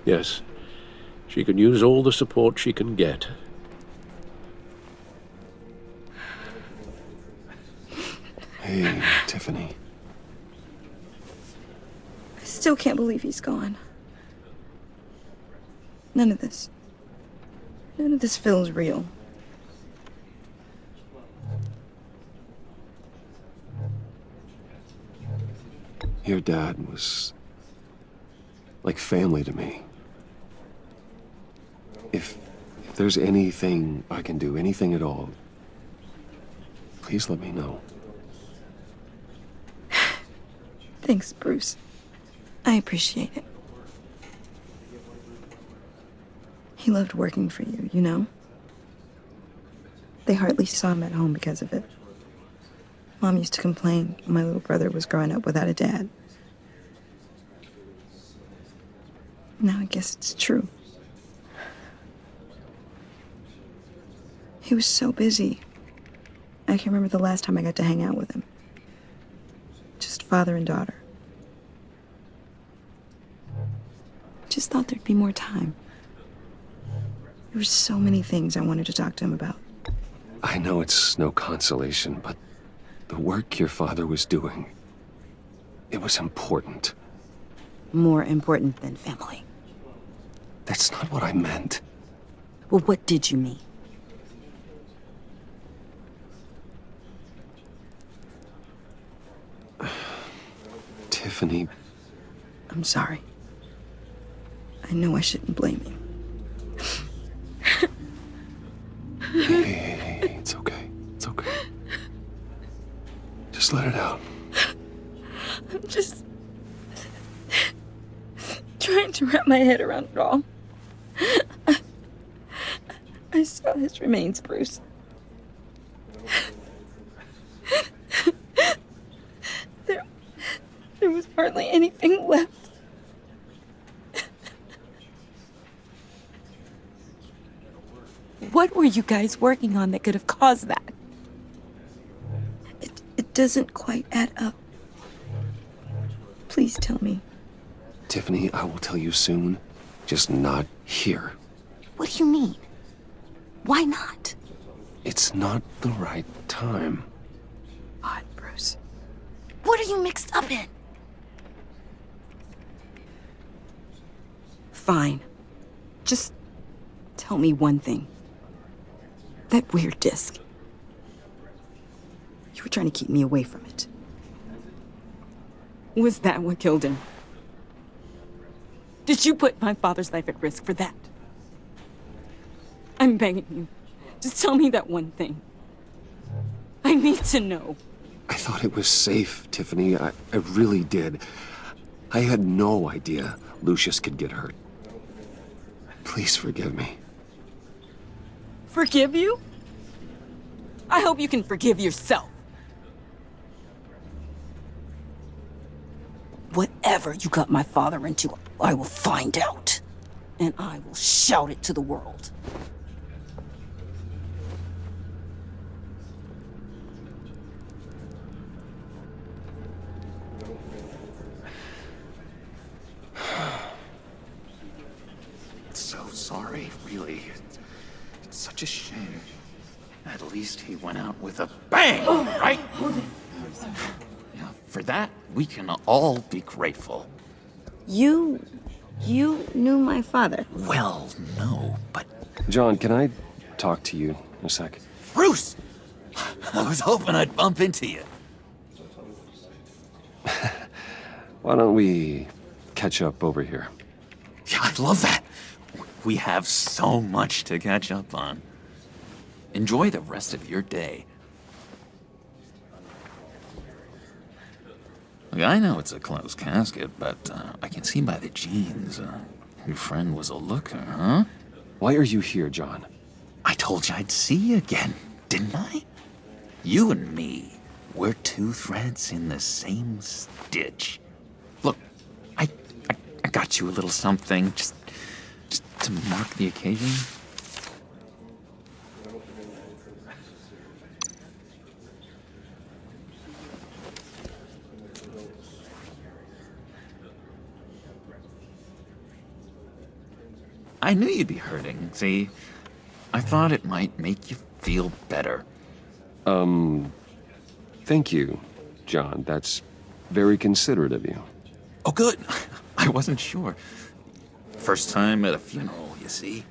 Yes, she can use all the support she can get. Hey, Tiffany. I still can't believe he's gone. None of this feels real. Your dad was like family to me. If there's anything I can do, anything at all, please let me know. Thanks, Bruce. I appreciate it. He loved working for you, you know? They hardly saw him at home because of it. Mom used to complain when my little brother was growing up without a dad. Now I guess it's true. He was so busy. I can't remember the last time I got to hang out with him. Just father and daughter. Just thought there'd be more time. There were so many things I wanted to talk to him about. I know it's no consolation, but the work your father was doing, it was important. More important than family. That's not what I meant. Well, what did you mean? Tiffany. I'm sorry. I know I shouldn't blame you. Hey, it's okay. It's okay. Just let it out. I'm just trying to wrap my head around it all. I saw his remains, Bruce. There was hardly anything left. What were you guys working on that could have caused that? It doesn't quite add up. Please tell me. Tiffany, I will tell you soon. Just not here. What do you mean? Why not? It's not the right time. Odd, Bruce. What are you mixed up in? Fine. Just tell me one thing. That weird disc. You were trying to keep me away from it. Was that what killed him? Did you put my father's life at risk for that? I'm begging you. Just tell me that one thing. I need to know. I thought it was safe, Tiffany. I really did. I had no idea Lucius could get hurt. Please forgive me. Forgive you? I hope you can forgive yourself. Whatever you got my father into, I will find out. And I will shout it to the world. So sorry, really. It's such a shame. At least he went out with a bang, right? Yeah, for that, we can all be grateful. You knew my father? Well, no, but... John, can I talk to you a sec? Bruce! I was hoping I'd bump into you. Why don't we catch up over here? Yeah, I'd love that. We have so much to catch up on. Enjoy the rest of your day. Look, I know it's a closed casket, but I can see by the jeans, your friend was a looker, huh? Why are you here, John? I told you I'd see you again, didn't I? You and me, we're two threads in the same stitch. Look, I got you a little something, just to mark the occasion. I knew you'd be hurting, see? I thought it might make you feel better. Thank you, John. That's very considerate of you. Oh, good. I wasn't sure. First time at a funeral, you see.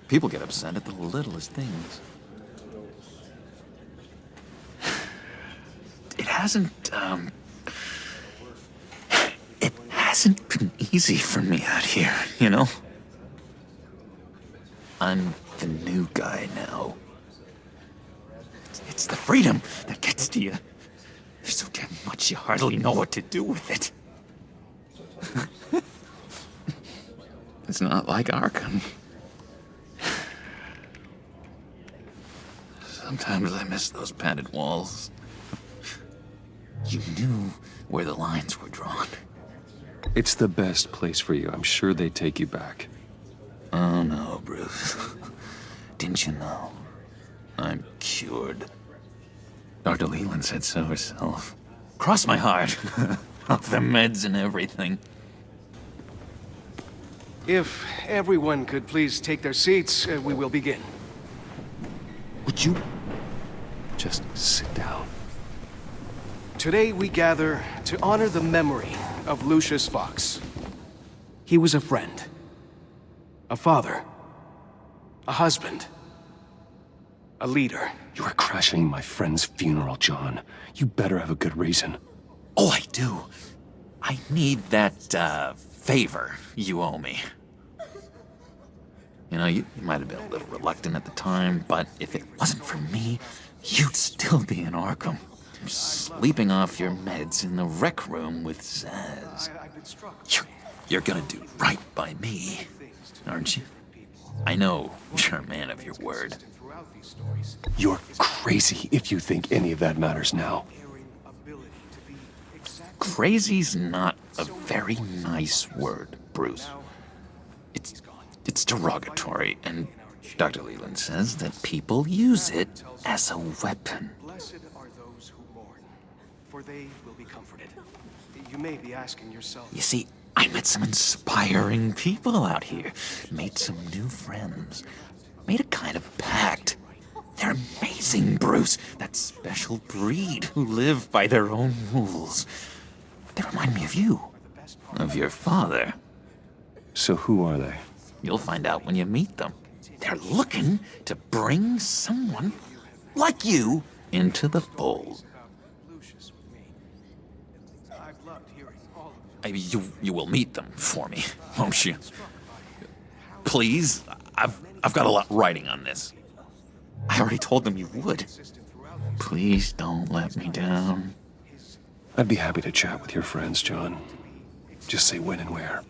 People get upset at the littlest things. It hasn't been easy for me out here, you know? I'm the new guy now. It's the freedom that gets to you. There's so damn much you hardly know what to do with it. It's not like Arkham. Sometimes I miss those padded walls. You knew where the lines were drawn. It's the best place for you. I'm sure they take you back. Oh no, Bruce. Didn't you know? I'm cured. Dr. Leland said so herself. Cross my heart. Off the meds and everything. If everyone could please take their seats, we will begin. Would you just sit down? Today we gather to honor the memory of Lucius Fox. He was a friend, a father, a husband, a leader. You are crashing my friend's funeral, John. You better have a good reason. Oh, I do. I need that, favor you owe me. You know, you might have been a little reluctant at the time, but if it wasn't for me, you'd still be in Arkham. Sleeping off your meds in the rec room with Zaz. You're gonna do right by me, aren't you? I know you're a man of your word. You're crazy if you think any of that matters now. Crazy's not a very nice word, Bruce. It's derogatory, and Dr. Leland says that people use it as a weapon. Blessed are those who mourn, for they will be comforted. You may be asking yourself... You see, I met some inspiring people out here. Made some new friends. Made a kind of pact. They're amazing, Bruce. That special breed who live by their own rules. They remind me of you. Of your father. So who are they? You'll find out when you meet them. They're looking to bring someone like you into the fold. You will meet them for me, won't you? Please, I've got a lot writing on this. I already told them you would. Please don't let me down. I'd be happy to chat with your friends, John. Just say when and where.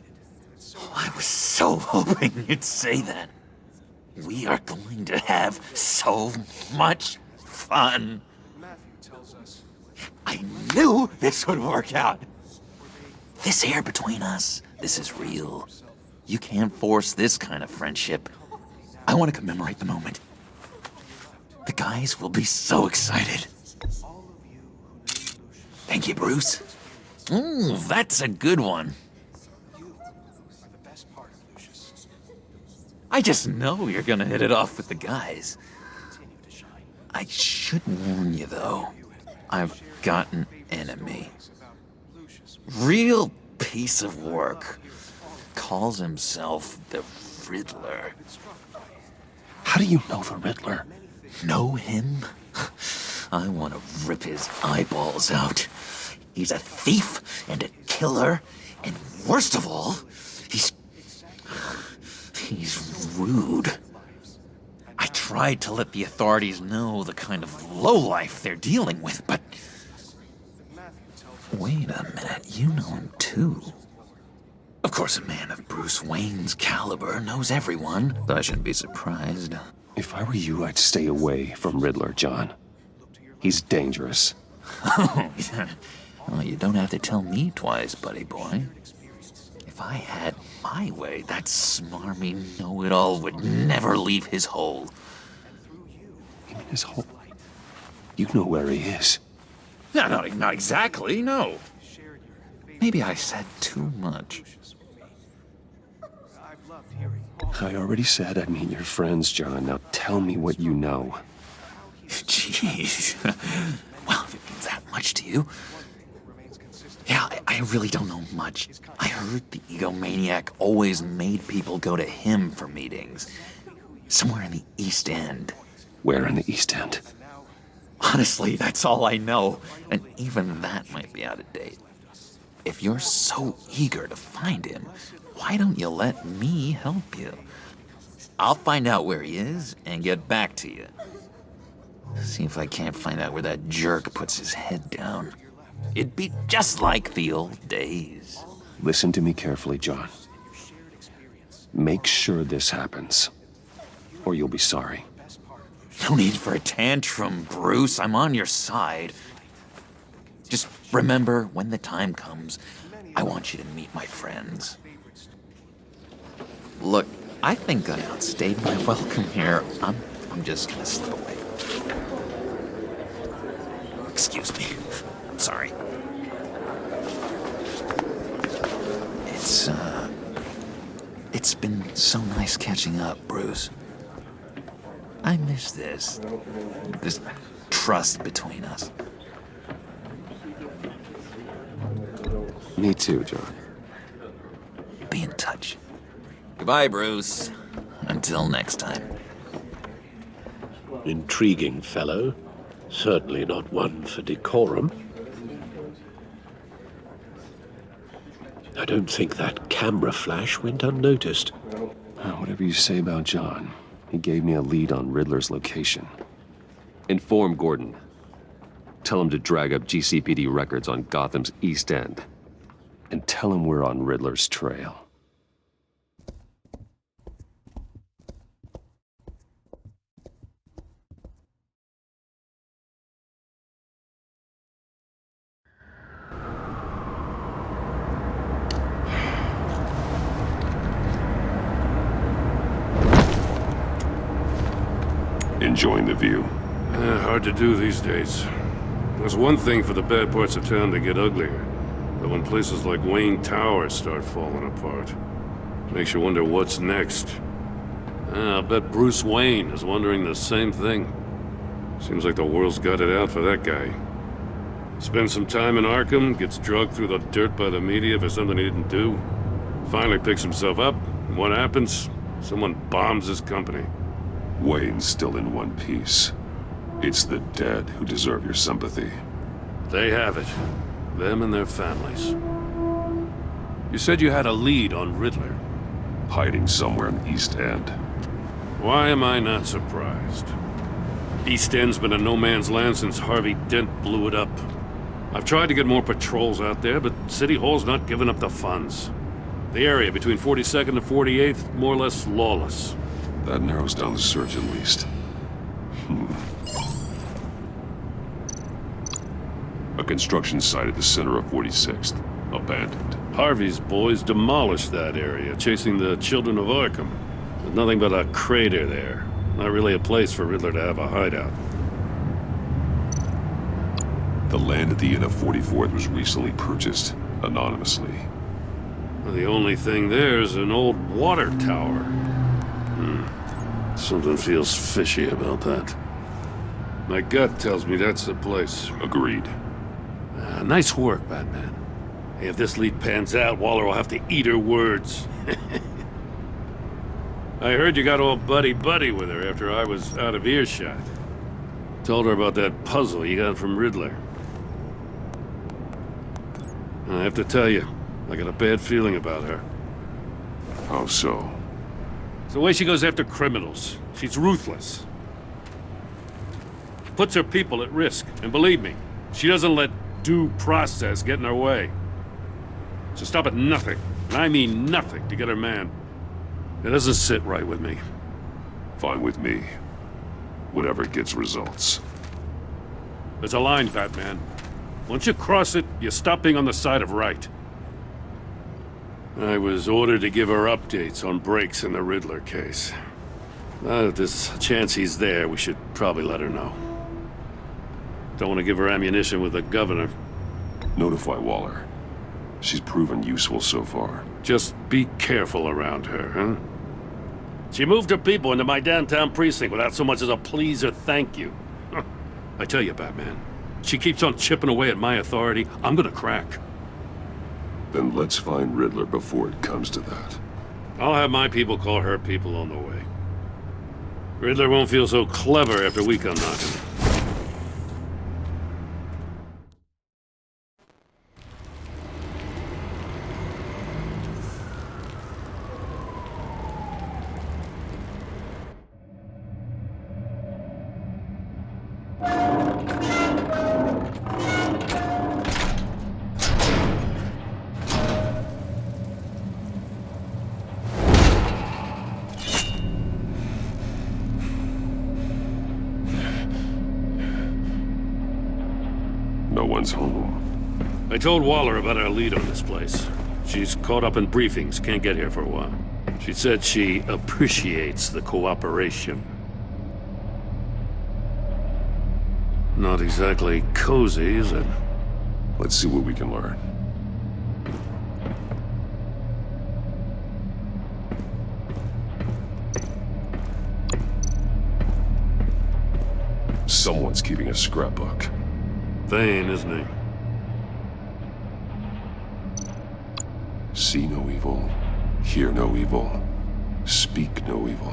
Oh, I was so hoping you'd say that. We are going to have so much fun. I knew this would work out. This air between us, this is real. You can't force this kind of friendship. I want to commemorate the moment. The guys will be so excited. Thank you, Bruce. Ooh, that's a good one. I just know you're gonna hit it off with the guys. I should warn you, though. I've got an enemy. Real piece of work. Calls himself the Riddler. How do you know the Riddler? Know him? I want to rip his eyeballs out. He's a thief and a killer, and worst of all, he's rude. I tried to let the authorities know the kind of lowlife they're dealing with, but Wait a minute, you know him too. Of course, a man of Bruce Wayne's caliber knows everyone, so I shouldn't be surprised. If I were you, I'd stay away from Riddler, John. He's dangerous. Well, you don't have to tell me twice, buddy boy. If I had my way, that smarmy know-it-all would never leave his hole. You mean his hole? You know where he is. No, not exactly, no. Maybe I said too much. I already said I'd meet your friends, John. Now tell me what you know. Jeez. Well, if it means that much to you. Yeah, I really don't know much. I heard the egomaniac always made people go to him for meetings. Somewhere in the East End. Where in the East End? Honestly, that's all I know. And even that might be out of date. If you're so eager to find him, why don't you let me help you? I'll find out where he is and get back to you. See if I can't find out where that jerk puts his head down. It'd be just like the old days. Listen to me carefully, John. Make sure this happens, or you'll be sorry. No need for a tantrum, Bruce. I'm on your side. Just remember, when the time comes, I want you to meet my friends. Look, I think I outstayed my welcome here. I'm just gonna slip away. Excuse me. I'm sorry. It's been so nice catching up, Bruce. I miss this trust between us. Me too, John. Be in touch. Goodbye, Bruce. Until next time. Intriguing fellow. Certainly not one for decorum. I don't think that camera flash went unnoticed. Whatever you say about John, he gave me a lead on Riddler's location. Inform Gordon. Tell him to drag up GCPD records on Gotham's East End. And tell him we're on Riddler's trail. Enjoying the view? Hard to do these days. There's one thing for the bad parts of town to get uglier. But when places like Wayne Tower start falling apart, makes you wonder what's next. I'll bet Bruce Wayne is wondering the same thing. Seems like the world's got it out for that guy. Spends some time in Arkham, gets drugged through the dirt by the media for something he didn't do. Finally picks himself up, and what happens? Someone bombs his company. Wayne's still in one piece. It's the dead who deserve your sympathy. They have it. Them and their families. You said you had a lead on Riddler. Hiding somewhere in the East End. Why am I not surprised? East End's been a no-man's land since Harvey Dent blew it up. I've tried to get more patrols out there, but City Hall's not giving up the funds. The area between 42nd and 48th, more or less lawless. That narrows down the search at least. A construction site at the center of 46th. Abandoned. Harvey's boys demolished that area, chasing the children of Arkham. There's nothing but a crater there. Not really a place for Riddler to have a hideout. The land at the end of 44th was recently purchased, anonymously. Well, the only thing there is an old water tower. Something feels fishy about that. My gut tells me that's the place. Agreed. Nice work, Batman. Hey, if this lead pans out, Waller will have to eat her words. I heard you got all buddy-buddy with her after I was out of earshot. Told her about that puzzle you got from Riddler. I have to tell you, I got a bad feeling about her. How so? It's the way she goes after criminals. She's ruthless. Puts her people at risk, and believe me, she doesn't let due process get in her way. So stop at nothing, and I mean nothing, to get her man. It doesn't sit right with me. Fine with me. Whatever gets results. There's a line, Batman. Once you cross it, you stop being on the side of right. I was ordered to give her updates on breaks in the Riddler case. Now that there's a chance he's there, we should probably let her know. Don't want to give her ammunition with the governor. Notify Waller. She's proven useful so far. Just be careful around her, huh? She moved her people into my downtown precinct without so much as a please or thank you. I tell you, Batman, she keeps on chipping away at my authority, I'm gonna crack. Then let's find Riddler before it comes to that. I'll have my people call her people on the way. Riddler won't feel so clever after we come knocking. No one's home. I told Waller about our lead on this place. She's caught up in briefings, can't get here for a while. She said she appreciates the cooperation. Not exactly cozy, is it? Let's see what we can learn. Someone's keeping a scrapbook. Thane, isn't he? See no evil, hear no evil, speak no evil.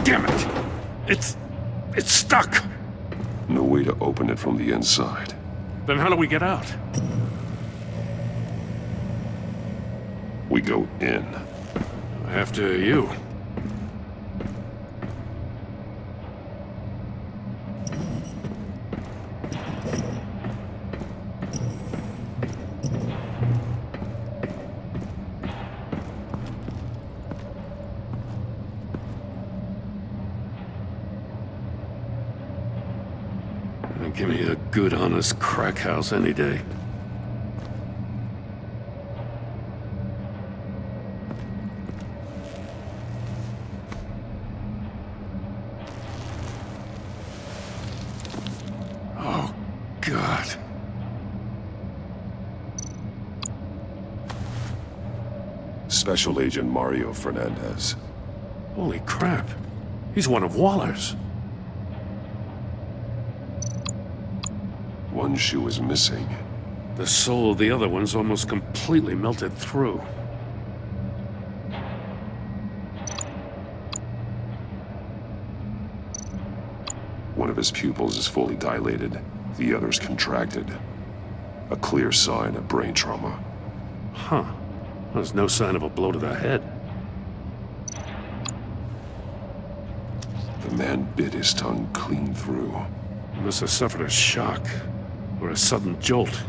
Damn it! It's stuck! No way to open it from the inside. Then how do we get out? We go in. After you. Give me a good, honest crack house any day. Oh, God. Special Agent Mario Fernandez. Holy crap. He's one of Waller's. One shoe is missing. The soul of the other one's almost completely melted through. One of his pupils is fully dilated, the other's contracted. A clear sign of brain trauma. Huh. There's no sign of a blow to the head. The man bit his tongue clean through. He must have suffered a shock, or a sudden jolt.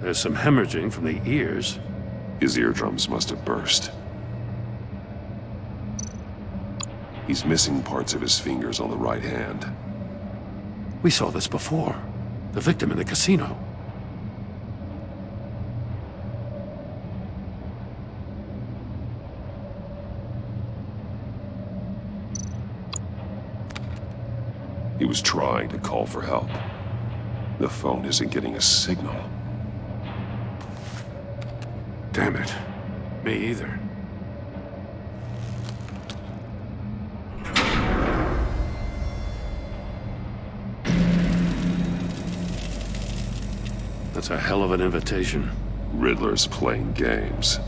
There's some hemorrhaging from the ears. His eardrums must have burst. He's missing parts of his fingers on the right hand. We saw this before. The victim in the casino. He was trying to call for help. The phone isn't getting a signal. Damn it. Me either. That's a hell of an invitation. Riddler's playing games.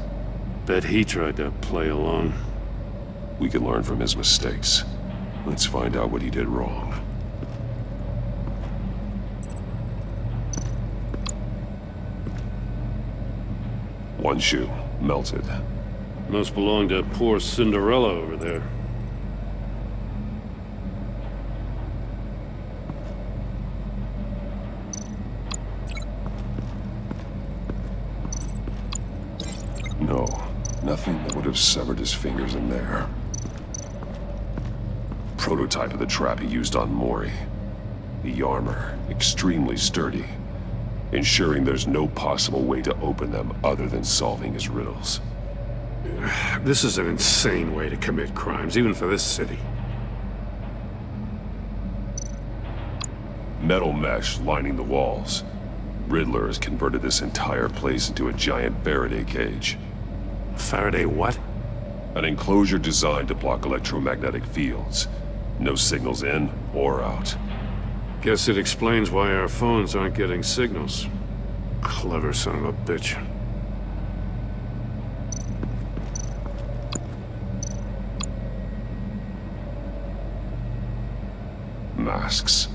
Bet he tried to play along. We can learn from his mistakes. Let's find out what he did wrong. One shoe, melted. Must belong to poor Cinderella over there. No, nothing that would have severed his fingers in there. Prototype of the trap he used on Mori. The armor, extremely sturdy, ensuring there's no possible way to open them other than solving his riddles. This is an insane way to commit crimes, even for this city. Metal mesh lining the walls. Riddler has converted this entire place into a giant Faraday cage. Faraday what? An enclosure designed to block electromagnetic fields. No signals in or out. Guess it explains why our phones aren't getting signals. Clever son of a bitch. Masks.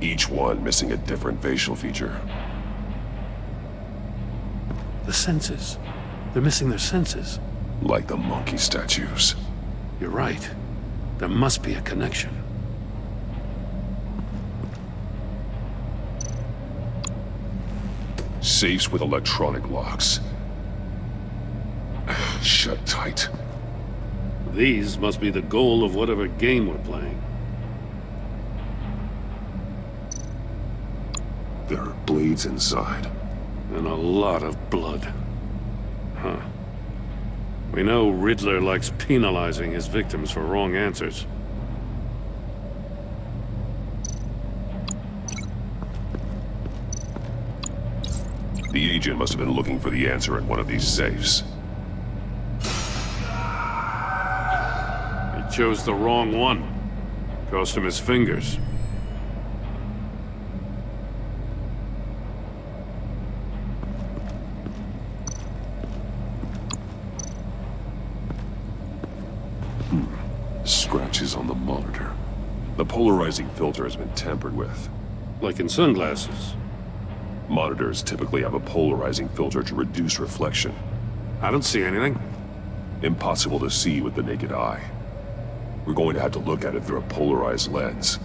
Each one missing a different facial feature. The senses. They're missing their senses. Like the monkey statues. You're right. There must be a connection. Safes with electronic locks. Shut tight. These must be the goal of whatever game we're playing. There are blades inside. And a lot of blood. Huh. We know Riddler likes penalizing his victims for wrong answers. The agent must have been looking for the answer in one of these safes. He chose the wrong one. Cost him his fingers. Scratches on the monitor. The polarizing filter has been tampered with. Like in sunglasses. Monitors typically have a polarizing filter to reduce reflection. I don't see anything. Impossible to see with the naked eye. We're going to have to look at it through a polarized lens.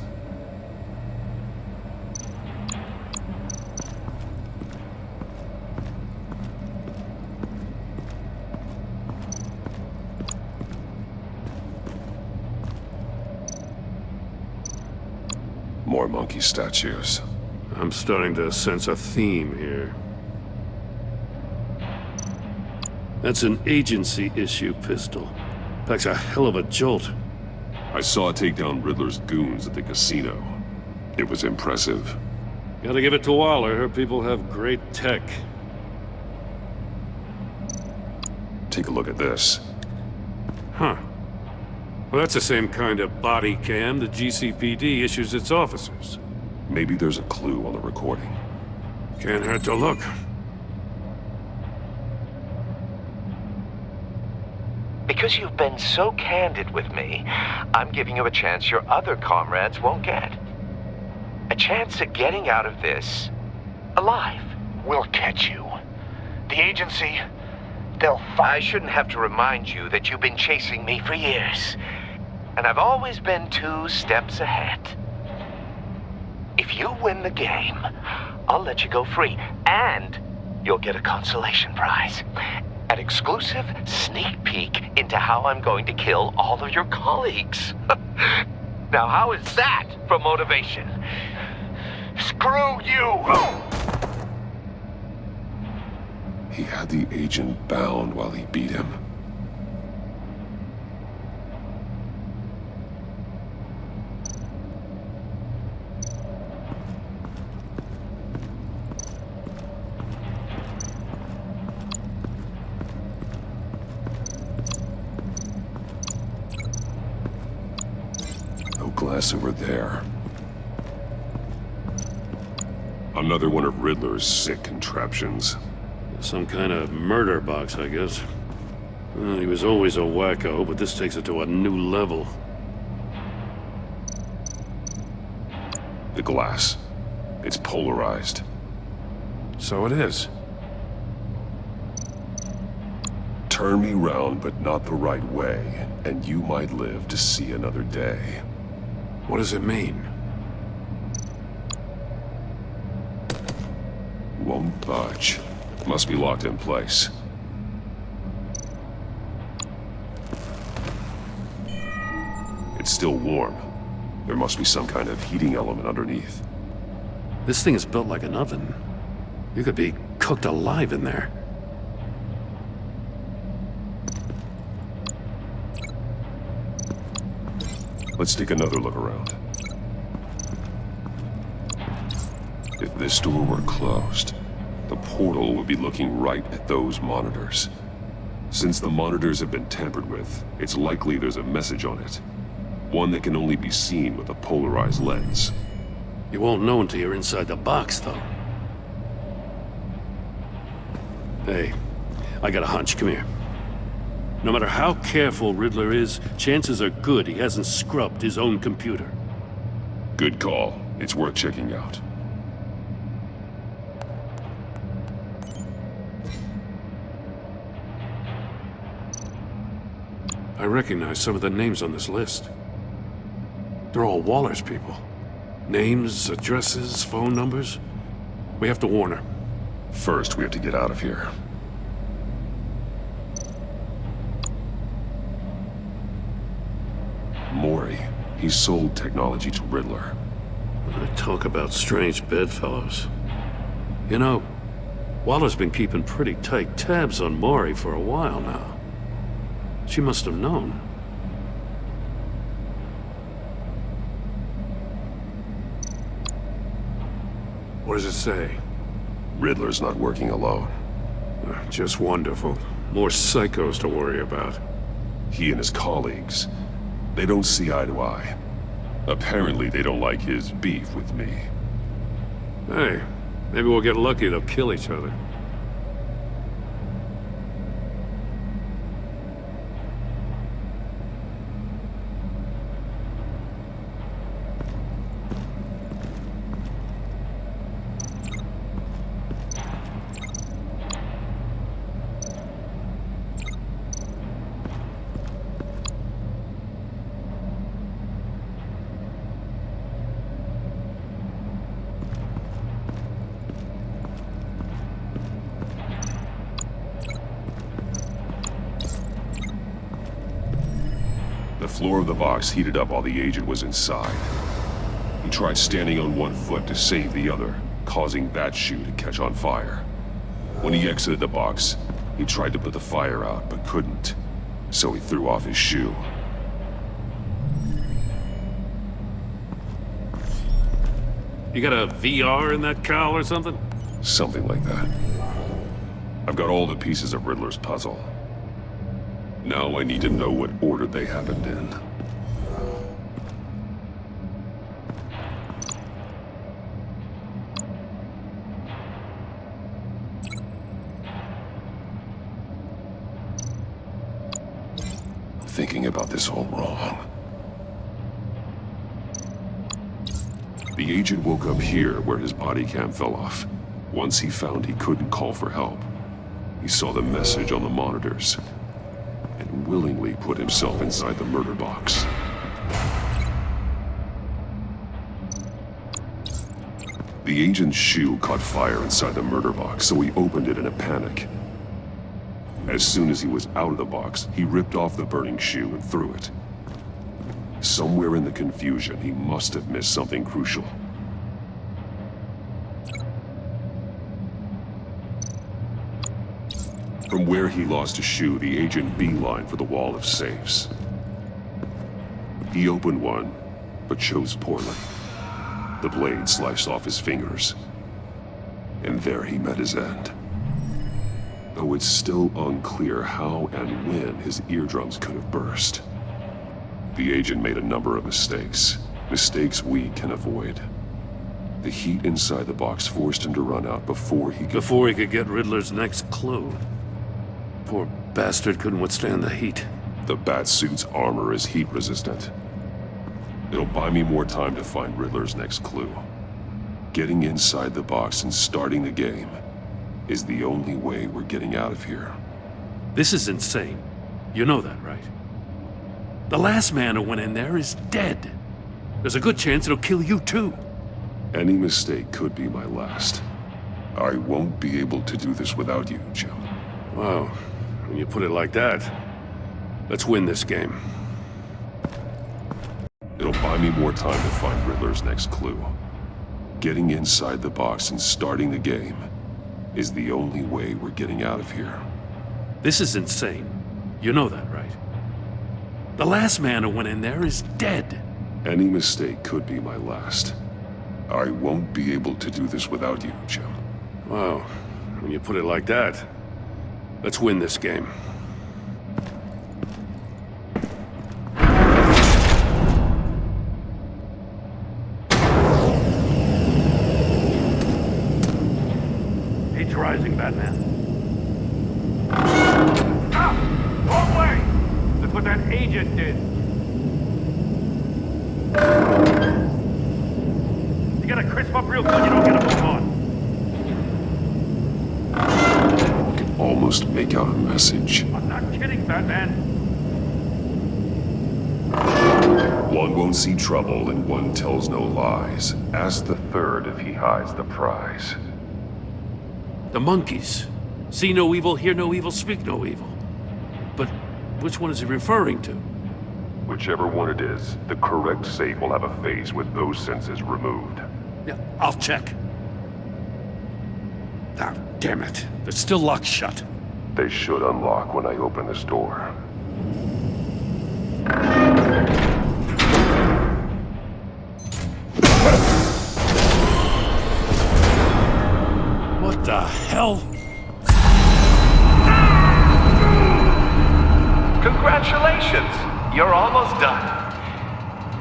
More monkey statues. I'm starting to sense a theme here. That's an agency-issue pistol. Packs a hell of a jolt. I saw it take down Riddler's goons at the casino. It was impressive. Gotta give it to Waller. Her people have great tech. Take a look at this. Huh. Well, that's the same kind of body cam the GCPD issues its officers. Maybe there's a clue on the recording. Can't hurt to look. Because you've been so candid with me, I'm giving you a chance your other comrades won't get. A chance at getting out of this alive. We'll catch you. The agency, they'll I shouldn't have to remind you that you've been chasing me for years. And I've always been 2 steps ahead. If you win the game, I'll let you go free, and you'll get a consolation prize. An exclusive sneak peek into how I'm going to kill all of your colleagues. Now, how is that for motivation? Screw you! He had the agent bound while he beat him. Glass over there. Another one of Riddler's sick contraptions. Some kind of murder box, I guess. Well, he was always a wacko, but this takes it to a new level. The glass. It's polarized. So it is. Turn me round, but not the right way, and you might live to see another day. What does it mean? Won't budge. Must be locked in place. It's still warm. There must be some kind of heating element underneath. This thing is built like an oven. You could be cooked alive in there. Let's take another look around. If this door were closed, the portal would be looking right at those monitors. Since the monitors have been tampered with, it's likely there's a message on it. One that can only be seen with a polarized lens. You won't know until you're inside the box, though. Hey, I got a hunch. Come here. No matter how careful Riddler is, chances are good he hasn't scrubbed his own computer. Good call. It's worth checking out. I recognize some of the names on this list. They're all Waller's people. Names, addresses, phone numbers. We have to warn her. First, we have to get out of here. Mori. He sold technology to Riddler. Talk about strange bedfellows. You know, Waller's been keeping pretty tight tabs on Mori for a while now. She must have known. What does it say? Riddler's not working alone. Just wonderful. More psychos to worry about. He and his colleagues, they don't see eye to eye. Apparently, they don't like his beef with me. Hey, maybe we'll get lucky to kill each other. The floor of the box heated up while the agent was inside. He tried standing on one foot to save the other, causing that shoe to catch on fire. When he exited the box, he tried to put the fire out, but couldn't. So he threw off his shoe. You got a VR in that cowl or something? Something like that. I've got all the pieces of Riddler's puzzle. Now I need to know what order they happened in. I'm thinking about this all wrong. The agent woke up here where his body cam fell off. Once he found he couldn't call for help, he saw the message on the monitors and willingly put himself inside the murder box. The agent's shoe caught fire inside the murder box, so he opened it in a panic. As soon as he was out of the box, he ripped off the burning shoe and threw it. Somewhere in the confusion, he must have missed something crucial. From where he lost a shoe, the agent beelined for the wall of safes. He opened one, but chose poorly. The blade sliced off his fingers. And there he met his end. Though it's still unclear how and when his eardrums could have burst. The agent made a number of mistakes. Mistakes we can avoid. The heat inside the box forced him to run out before he could get Riddler's next clue. Poor bastard couldn't withstand the heat. The Batsuit's armor is heat resistant. It'll buy me more time to find Riddler's next clue. Getting inside the box and starting the game is the only way we're getting out of here. This is insane. You know that, right? The last man who went in there is dead. There's a good chance it'll kill you too. Any mistake could be my last. I won't be able to do this without you, Jim. Wow, when you put it like that, let's win this game. It'll buy me more time to find Riddler's next clue. Getting inside the box and starting the game is the only way we're getting out of here. This is insane. You know that, right? The last man who went in there is dead. Any mistake could be my last. I won't be able to do this without you, Jim. Wow, when you put it like that, let's win this game. Heat's rising, Batman. Stop! Wrong way! That's what that agent did. You gotta crisp up real good, you don't get a move on. I can almost make out a message. I'm not kidding, Batman. One won't see trouble and one tells no lies. Ask the third if he hides the prize. The monkeys. See no evil, hear no evil, speak no evil. But which one is he referring to? Whichever one it is, the correct safe will have a face with those senses removed. Yeah, I'll check. Ah, damn it. They're still locked shut. They should unlock when I open this door. What the hell? Congratulations! You're almost done.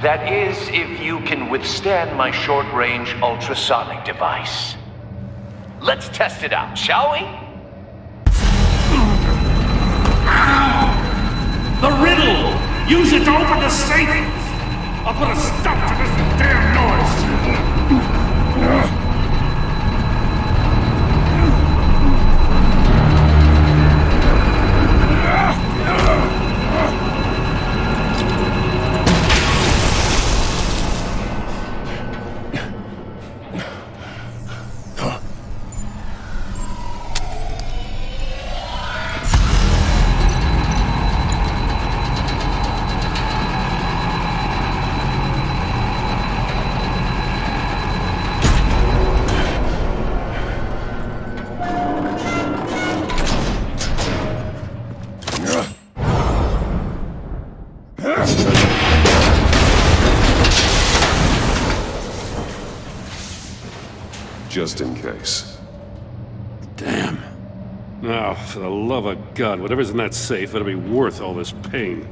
That is, if you can withstand my short-range ultrasonic device. Let's test it out, shall we? The riddle! Use it to open the safe! I'll put a stop to this damn noise! Just in case. Damn. Now, for the love of God, whatever's in that safe, it'll be worth all this pain.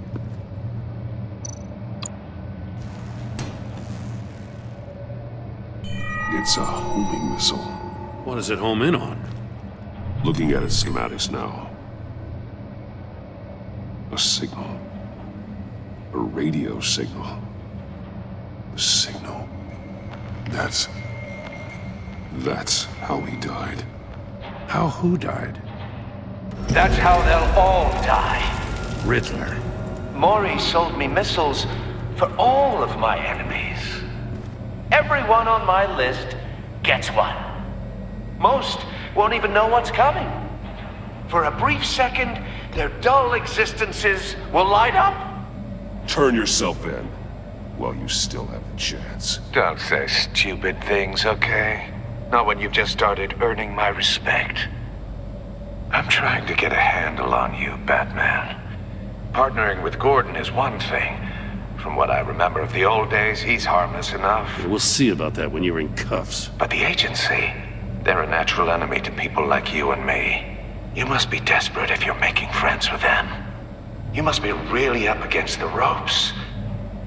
It's a homing missile. What does it home in on? Looking at its schematics now. A signal. A radio signal. A signal. That's how he died. How who died? That's how they'll all die. Riddler. Maury sold me missiles for all of my enemies. Everyone on my list gets one. Most won't even know what's coming. For a brief second, their dull existences will light up. Turn yourself in while you still have a chance. Don't say stupid things, okay? Not when you've just started earning my respect. I'm trying to get a handle on you, Batman. Partnering with Gordon is one thing. From what I remember of the old days, he's harmless enough. We'll see about that when you're in cuffs. But the agency, they're a natural enemy to people like you and me. You must be desperate if you're making friends with them. You must be really up against the ropes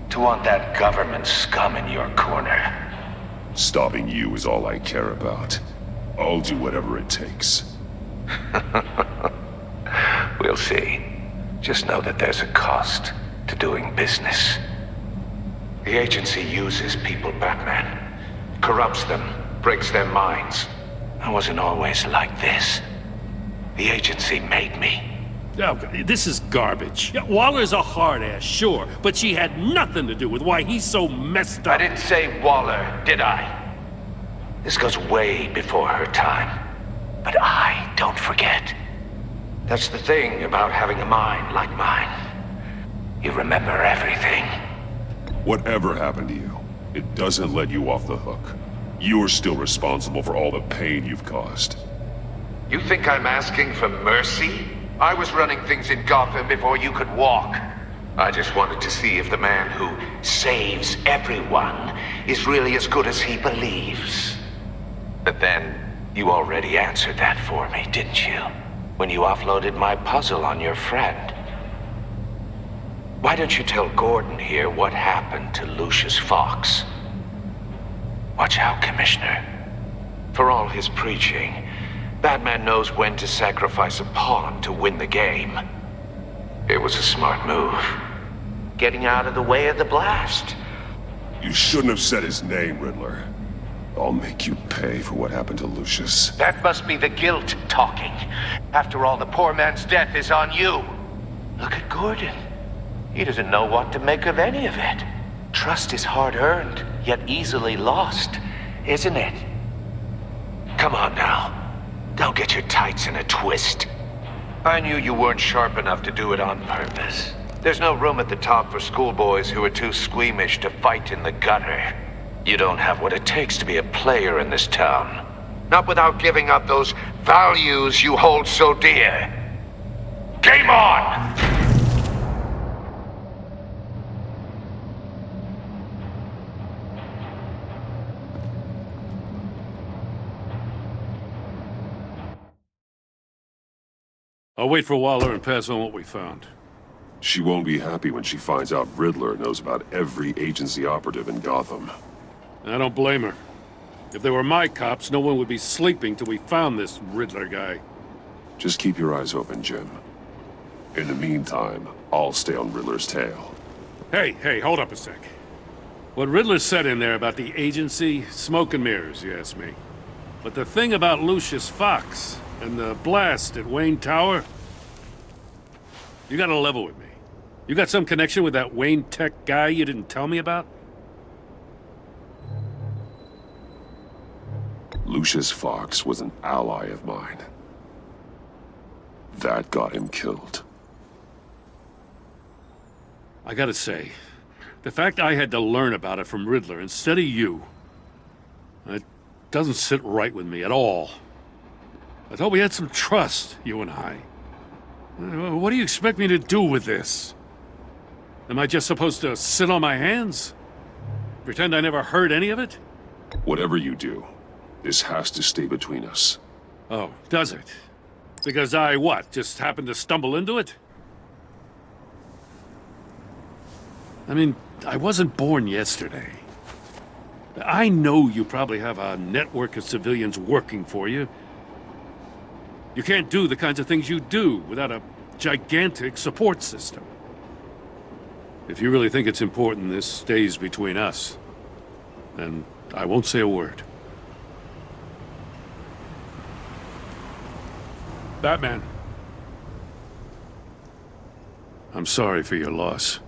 to want that government scum in your corner. Stopping you is all I care about. I'll do whatever it takes. We'll see. Just know that there's a cost to doing business. The agency uses people, Batman. Corrupts them, breaks their minds. I wasn't always like this. The agency made me. Oh, this is garbage. Yeah, Waller's a hard-ass, sure, but she had nothing to do with why he's so messed up. I didn't say Waller, did I? This goes way before her time. But I don't forget. That's the thing about having a mind like mine. You remember everything. Whatever happened to you, it doesn't let you off the hook. You're still responsible for all the pain you've caused. You think I'm asking for mercy? I was running things in Gotham before you could walk. I just wanted to see if the man who saves everyone is really as good as he believes. But then, you already answered that for me, didn't you? When you offloaded my puzzle on your friend. Why don't you tell Gordon here what happened to Lucius Fox? Watch out, Commissioner. For all his preaching, Batman knows when to sacrifice a pawn to win the game. It was a smart move. Getting out of the way of the blast. You shouldn't have said his name, Riddler. I'll make you pay for what happened to Lucius. That must be the guilt talking. After all, the poor man's death is on you. Look at Gordon. He doesn't know what to make of any of it. Trust is hard-earned, yet easily lost, isn't it? Come on now. Don't get your tights in a twist. I knew you weren't sharp enough to do it on purpose. There's no room at the top for schoolboys who are too squeamish to fight in the gutter. You don't have what it takes to be a player in this town. Not without giving up those values you hold so dear. Game on! I'll wait for Waller and pass on what we found. She won't be happy when she finds out Riddler knows about every agency operative in Gotham. I don't blame her. If they were my cops, no one would be sleeping till we found this Riddler guy. Just keep your eyes open, Jim. In the meantime, I'll stay on Riddler's tail. Hey, hold up a sec. What Riddler said in there about the agency, smoke and mirrors, you ask me. But the thing about Lucius Fox and the blast at Wayne Tower, you gotta level with me. You got some connection with that Wayne Tech guy you didn't tell me about? Lucius Fox was an ally of mine. That got him killed. I gotta say, the fact I had to learn about it from Riddler instead of you, it doesn't sit right with me at all. I thought we had some trust, you and I. What do you expect me to do with this? Am I just supposed to sit on my hands? Pretend I never heard any of it? Whatever you do, this has to stay between us. Oh, does it? Because I, what, just happened to stumble into it? I mean, I wasn't born yesterday. I know you probably have a network of civilians working for you. You can't do the kinds of things you do without a gigantic support system. If you really think it's important this stays between us, then I won't say a word. Batman. I'm sorry for your loss.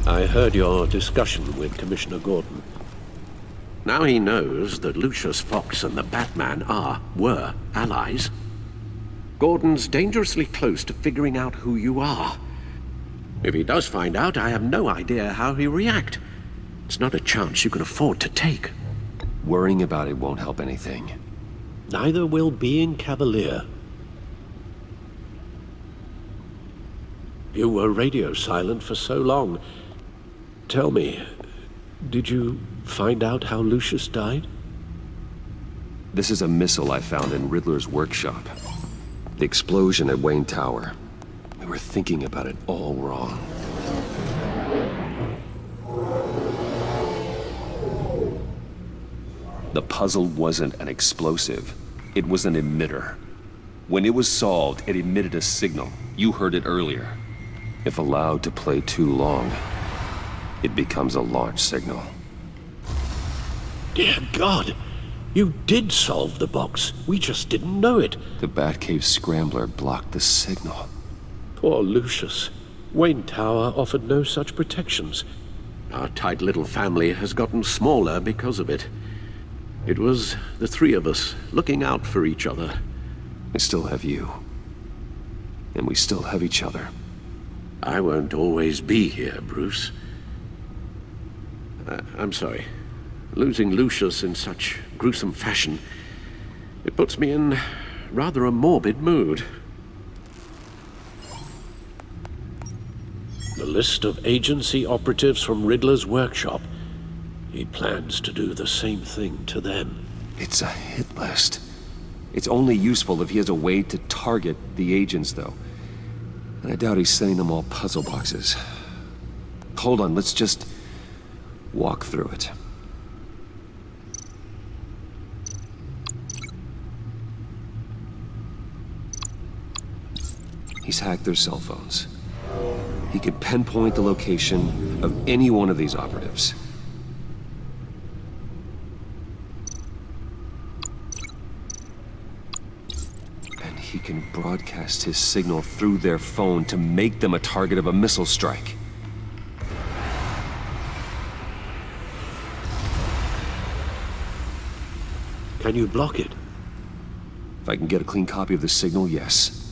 I heard your discussion with Commissioner Gordon. Now he knows that Lucius Fox and the Batman were allies. Gordon's dangerously close to figuring out who you are. If he does find out, I have no idea how he'll react. It's not a chance you can afford to take. Worrying about it won't help anything. Neither will being cavalier. You were radio silent for so long. Tell me, did you find out how Lucius died? This is a missile I found in Riddler's workshop. The explosion at Wayne Tower. We were thinking about it all wrong. The puzzle wasn't an explosive. It was an emitter. When it was solved, it emitted a signal. You heard it earlier. If allowed to play too long, it becomes a launch signal. Dear God, you did solve the box. We just didn't know it. The Batcave scrambler blocked the signal. Poor Lucius. Wayne Tower offered no such protections. Our tight little family has gotten smaller because of it. It was the three of us looking out for each other. I still have you. And we still have each other. I won't always be here, Bruce. I'm sorry. Losing Lucius in such gruesome fashion, it puts me in rather a morbid mood. The list of agency operatives from Riddler's workshop. He plans to do the same thing to them. It's a hit list. It's only useful if he has a way to target the agents, though. And I doubt he's sending them all puzzle boxes. Hold on, let's just walk through it. He's hacked their cell phones. He could pinpoint the location of any one of these operatives. And he can broadcast his signal through their phone to make them a target of a missile strike. Can you block it? If I can get a clean copy of the signal, yes.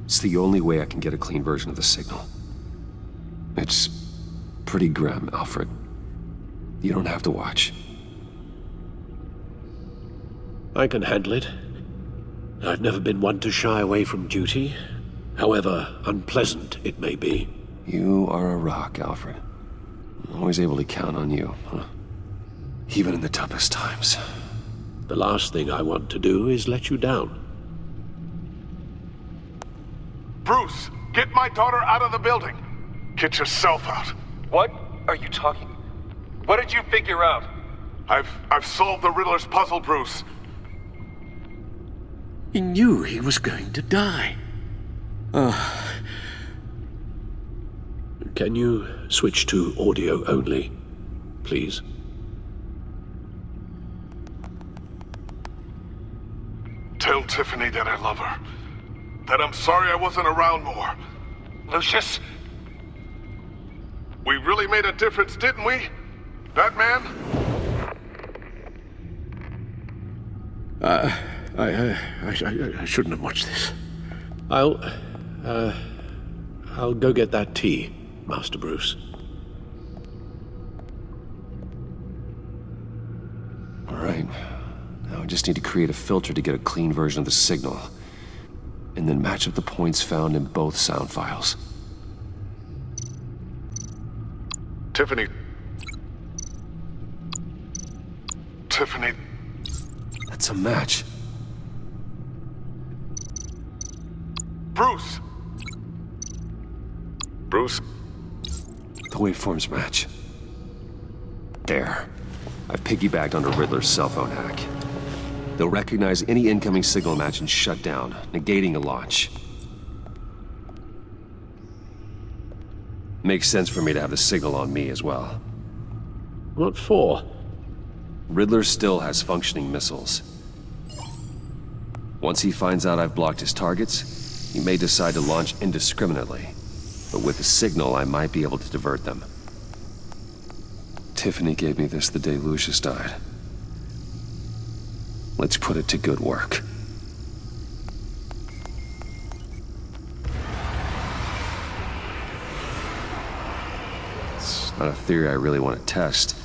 It's the only way I can get a clean version of the signal. It's pretty grim, Alfred. You don't have to watch. I can handle it. I've never been one to shy away from duty, however unpleasant it may be. You are a rock, Alfred. I'm always able to count on you, huh? Even in the toughest times. The last thing I want to do is let you down. Bruce, get my daughter out of the building. Get yourself out. What are you talking? What did you figure out? I've solved the Riddler's puzzle, Bruce. He knew he was going to die. Can you switch to audio only, please? Tell Tiffany that I love her. That I'm sorry I wasn't around more. Lucius? We really made a difference, didn't we? That man? I shouldn't have watched this. I'll go get that tea, Master Bruce. All right. Now I just need to create a filter to get a clean version of the signal. And then match up the points found in both sound files. Tiffany. Tiffany. That's a match. Bruce. Bruce. The waveforms match. There. I've piggybacked onto Riddler's cell phone hack. They'll recognize any incoming signal match and shut down, negating a launch. Makes sense for me to have the signal on me as well. What for? Riddler still has functioning missiles. Once he finds out I've blocked his targets, he may decide to launch indiscriminately. But with the signal, I might be able to divert them. Tiffany gave me this the day Lucius died. Let's put it to good work. It's not a theory I really want to test.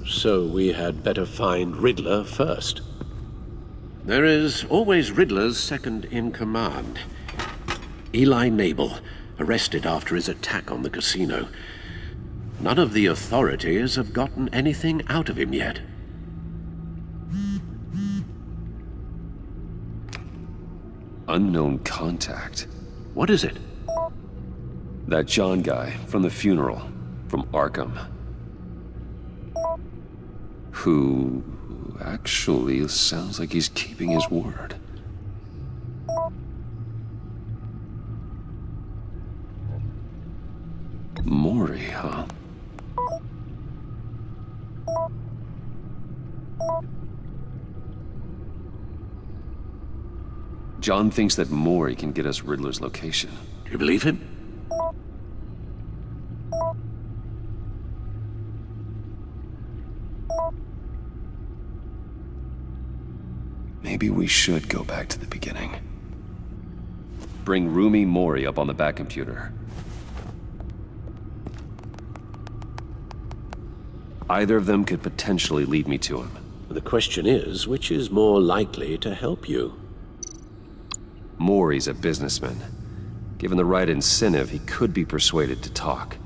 So we had better find Riddler first. There is always Riddler's second in command. Eli Nabel, arrested after his attack on the casino. None of the authorities have gotten anything out of him yet. Unknown contact. What is it? That John guy from the funeral, from Arkham. Who actually sounds like he's keeping his word. Maury, huh? John thinks that Maury can get us Riddler's location. Do you believe him? Maybe we should go back to the beginning. Bring Rumi Mori up on the back computer. Either of them could potentially lead me to him. The question is, which is more likely to help you? Mori's a businessman. Given the right incentive, he could be persuaded to talk.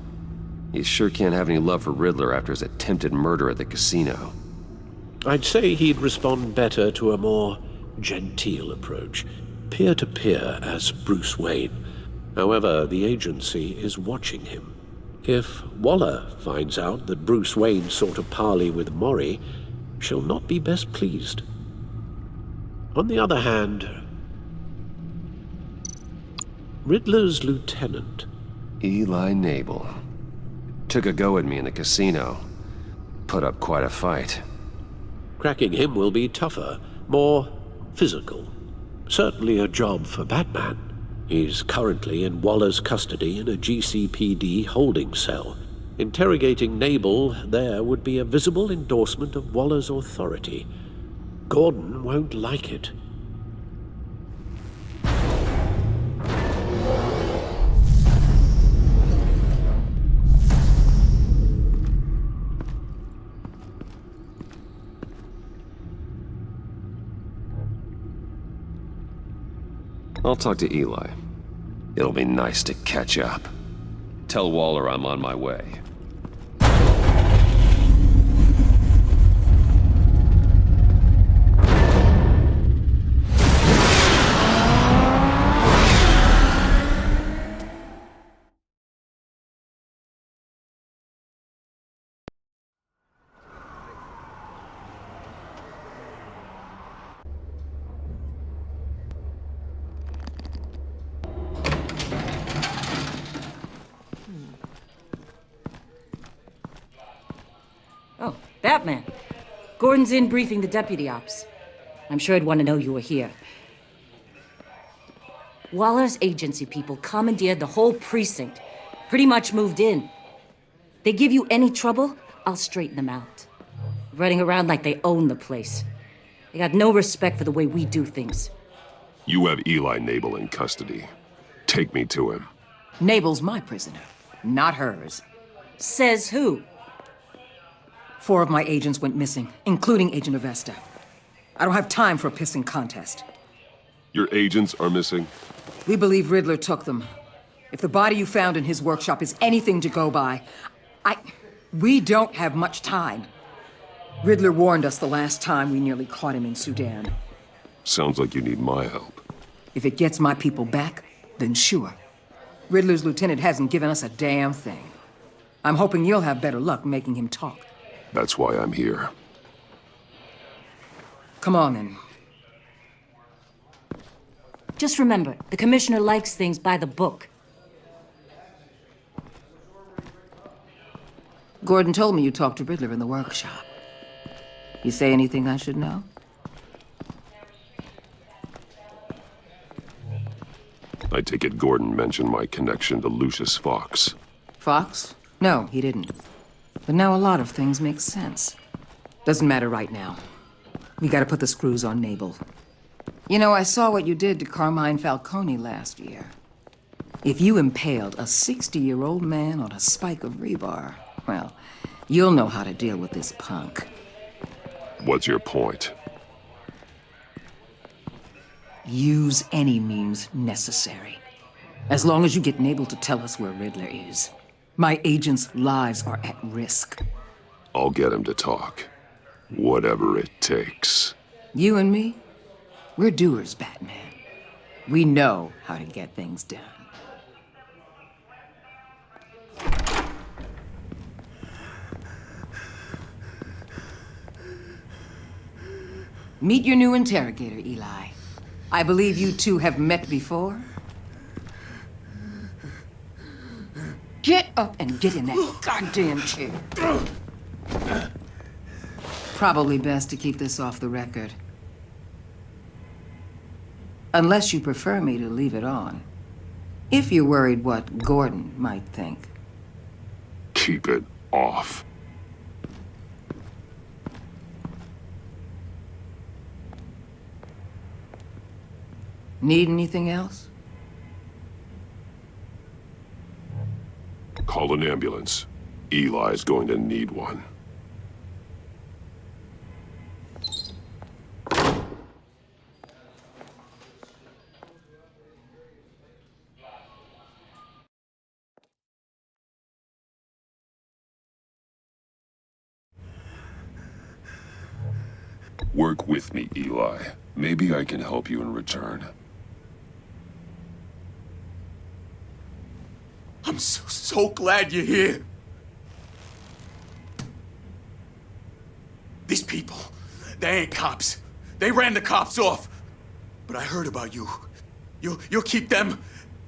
He sure can't have any love for Riddler after his attempted murder at the casino. I'd say he'd respond better to a more genteel approach, peer-to-peer as Bruce Wayne. However, the agency is watching him. If Waller finds out that Bruce Wayne sought a parley with Mori, she'll not be best pleased. On the other hand, Riddler's lieutenant, Eli Nabel, took a go at me in the casino. Put up quite a fight. Cracking him will be tougher, more physical. Certainly a job for Batman. He's currently in Waller's custody in a GCPD holding cell. Interrogating Nabel there would be a visible endorsement of Waller's authority. Gordon won't like it. I'll talk to Eli. It'll be nice to catch up. Tell Waller I'm on my way. Oh, Batman. Gordon's in briefing the deputy ops. I'm sure he'd want to know you were here. Waller's agency people commandeered the whole precinct. Pretty much moved in. They give you any trouble, I'll straighten them out. Running around like they own the place. They got no respect for the way we do things. You have Eli Nabel in custody. Take me to him. Nabel's my prisoner, not hers. Says who? 4 of my agents went missing, including Agent Avesta. I don't have time for a pissing contest. Your agents are missing? We believe Riddler took them. If the body you found in his workshop is anything to go by, we don't have much time. Riddler warned us the last time we nearly caught him in Sudan. Sounds like you need my help. If it gets my people back, then sure. Riddler's lieutenant hasn't given us a damn thing. I'm hoping you'll have better luck making him talk. That's why I'm here. Come on, then. Just remember, the commissioner likes things by the book. Gordon told me you talked to Riddler in the workshop. You say anything I should know? I take it Gordon mentioned my connection to Lucius Fox. Fox? No, he didn't. But now a lot of things make sense. Doesn't matter right now. We gotta put the screws on Nabel. You know, I saw what you did to Carmine Falcone last year. If you impaled a 60-year-old man on a spike of rebar, well, you'll know how to deal with this punk. What's your point? Use any means necessary. As long as you get Nabel to tell us where Riddler is. My agents' lives are at risk. I'll get him to talk. Whatever it takes. You and me, we're doers, Batman. We know how to get things done. Meet your new interrogator, Eli. I believe you two have met before. Get up and get in that goddamn chair. Probably best to keep this off the record. Unless you prefer me to leave it on. If you're worried what Gordon might think. Keep it off. Need anything else? Call an ambulance. Eli's going to need one. Work with me, Eli. Maybe I can help you in return. I'm so glad you're here. These people, they ain't cops. They ran the cops off. But I heard about you. You'll keep them,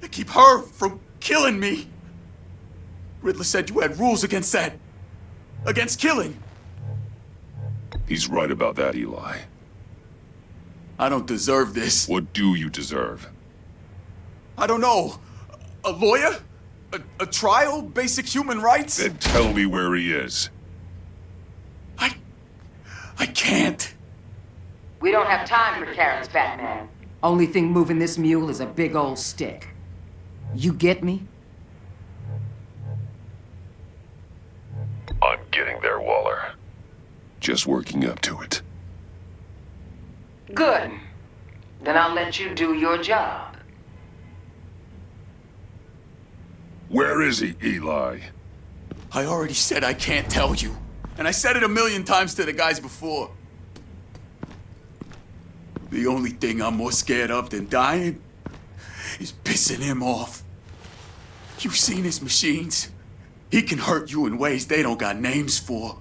keep her from killing me. Riddler said you had rules against that. Against killing. He's right about that, Eli. I don't deserve this. What do you deserve? I don't know. A lawyer? A trial? Basic human rights? Then tell me where he is. I can't. We don't have time for carrots, Batman. Only thing moving this mule is a big old stick. You get me? I'm getting there, Waller. Just working up to it. Good. Then I'll let you do your job. Where is he, Eli? I already said I can't tell you. And I said it 1,000,000 times to the guys before. The only thing I'm more scared of than dying is pissing him off. You've seen his machines. He can hurt you in ways they don't got names for.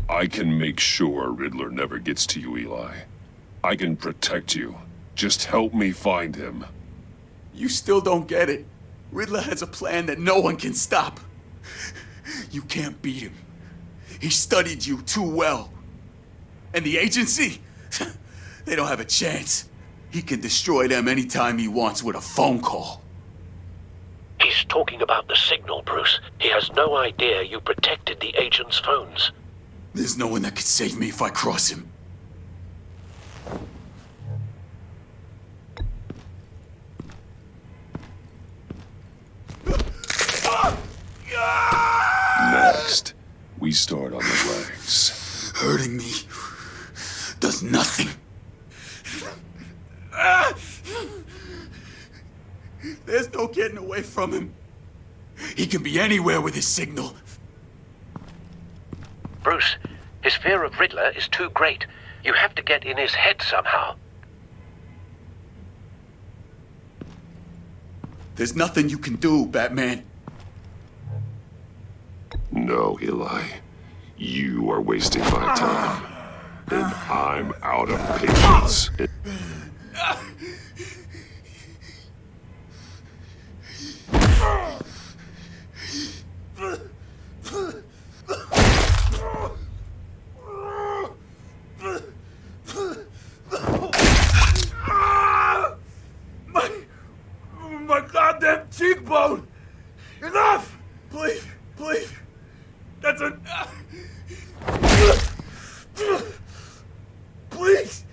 I can make sure Riddler never gets to you, Eli. I can protect you. Just help me find him. You still don't get it. Riddler has a plan that no one can stop. You can't beat him. He studied you too well. And the agency? They don't have a chance. He can destroy them anytime he wants with a phone call. He's talking about the signal, Bruce. He has no idea you protected the agent's phones. There's no one that can save me if I cross him. Next, we start on the legs. Hurting me does nothing. There's no getting away from him. He can be anywhere with his signal. Bruce, his fear of Riddler is too great. You have to get in his head somehow. There's nothing you can do, Batman. No, Eli. You are wasting my time. And I'm out of patience. My goddamn cheekbone! Enough! Please, please. That's a... Please!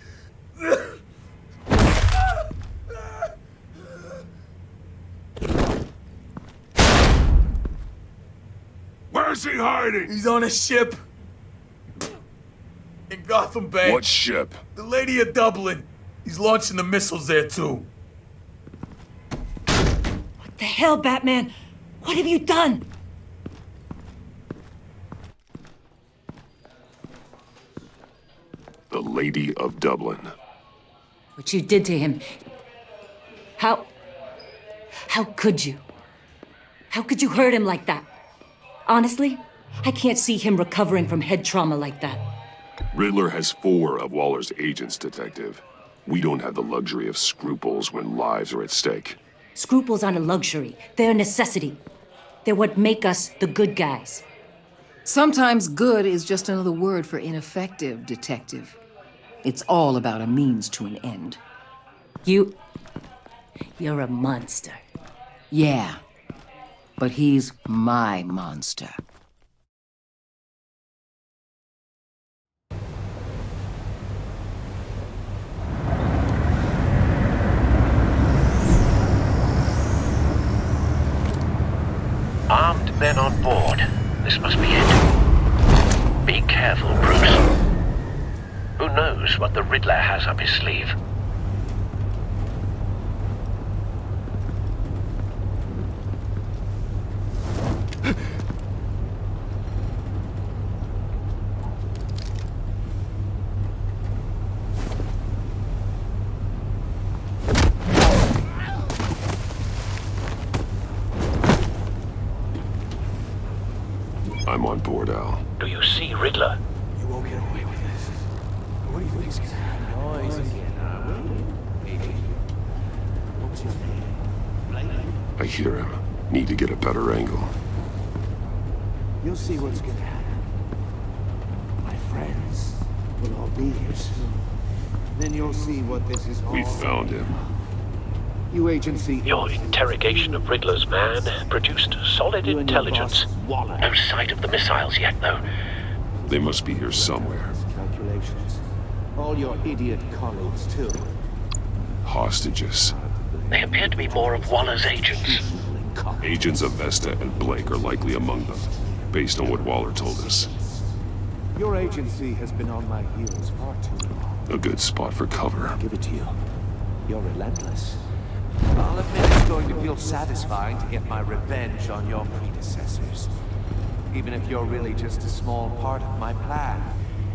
Where's he hiding? He's on a ship. In Gotham Bay. What ship? The Lady of Dublin. He's launching the missiles there, too. What the hell, Batman? What have you done? The Lady of Dublin. What you did to him. How could you? How could you hurt him like that? Honestly, I can't see him recovering from head trauma like that. Riddler has 4 of Waller's agents, Detective. We don't have the luxury of scruples when lives are at stake. Scruples aren't a luxury. They're a necessity. They're what make us the good guys. Sometimes good is just another word for ineffective, Detective. It's all about a means to an end. You're a monster. Yeah, but he's my monster. Armed men on board. This must be it. Be careful, Bruce. Who knows what the Riddler has up his sleeve? I'm on board, Al. Do you see Riddler? You won't get away with this. What do you think's gonna happen? Noise again, What's your name? I hear him. Need to get a better angle. You'll see what's gonna happen. My friends will all be here soon. Then you'll see what this is all We found him. You agency. Your interrogation of Riddler's man produced solid intelligence. No sight of the missiles yet, though. They must be here somewhere. Calculations. All your idiot colleagues, too. Hostages. They appear to be more of Waller's agents. Agents of Vesta and Blake are likely among them, based on what Waller told us. Your agency has been on my heels far too long. A good spot for cover. I'll give it to you. You're relentless. I'll admit it's going to feel satisfying to get my revenge on your predecessors. Even if you're really just a small part of my plan.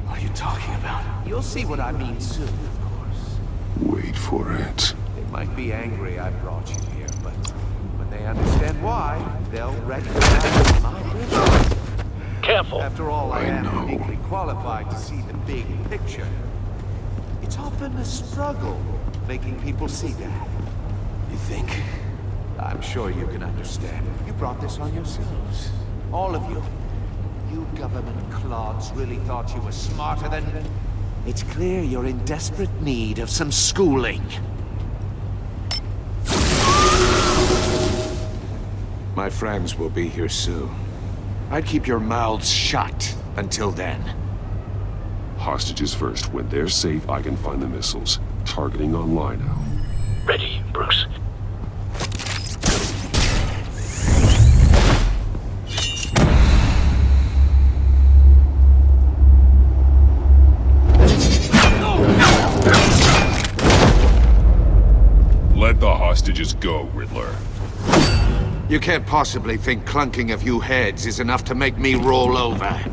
What are you talking about? You'll see what I mean soon, of course. Wait for it. They might be angry I brought you here, but when they understand why, they'll recognize my wisdom. Careful. After all, I am uniquely qualified to see the big picture. It's often a struggle making people see that. You think? I'm sure you can understand. You brought this on yourselves. All of you. You government clods really thought you were smarter than... It's clear you're in desperate need of some schooling. My friends will be here soon. I'd keep your mouths shut until then. Hostages first. When they're safe, I can find the missiles. Targeting online now. Ready, Bruce. Let the hostages go, Riddler. You can't possibly think clunking a few heads is enough to make me roll over.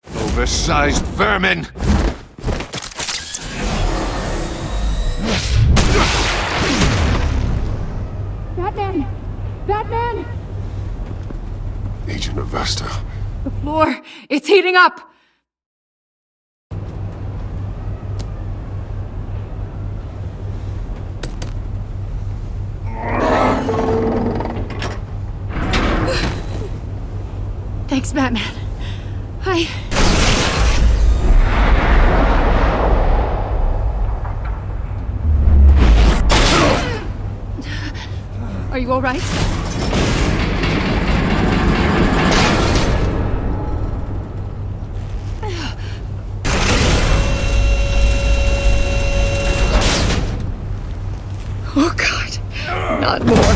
Oversized vermin! Batman! Batman! Agent of Vesta. The floor, it's heating up! Thanks, Batman. Are you all right? Oh, God. Not more.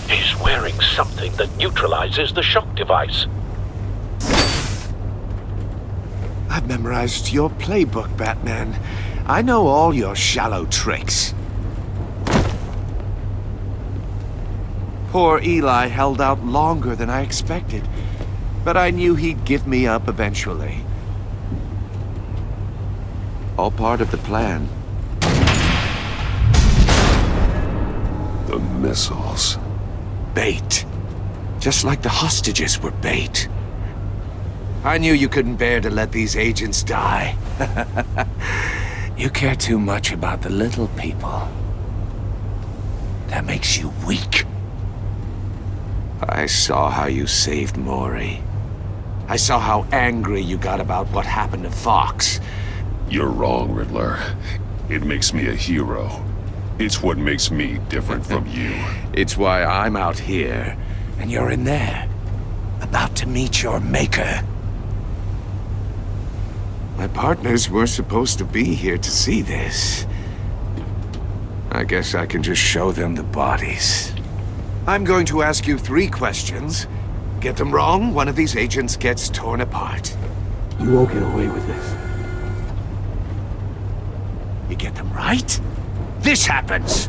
He's wearing something that neutralizes the shock device. I've memorized your playbook, Batman. I know all your shallow tricks. Poor Eli held out longer than I expected, but I knew he'd give me up eventually. All part of the plan. The missiles. Bait. Just like the hostages were bait. I knew you couldn't bear to let these agents die. You care too much about the little people. That makes you weak. I saw how you saved Maury. I saw how angry you got about what happened to Fox. You're wrong, Riddler. It makes me a hero. It's what makes me different from you. It's why I'm out here, and you're in there, about to meet your maker. My partners were supposed to be here to see this. I guess I can just show them the bodies. I'm going to ask you 3 questions. Get them wrong, one of these agents gets torn apart. You won't get away with this. You get them right, this happens!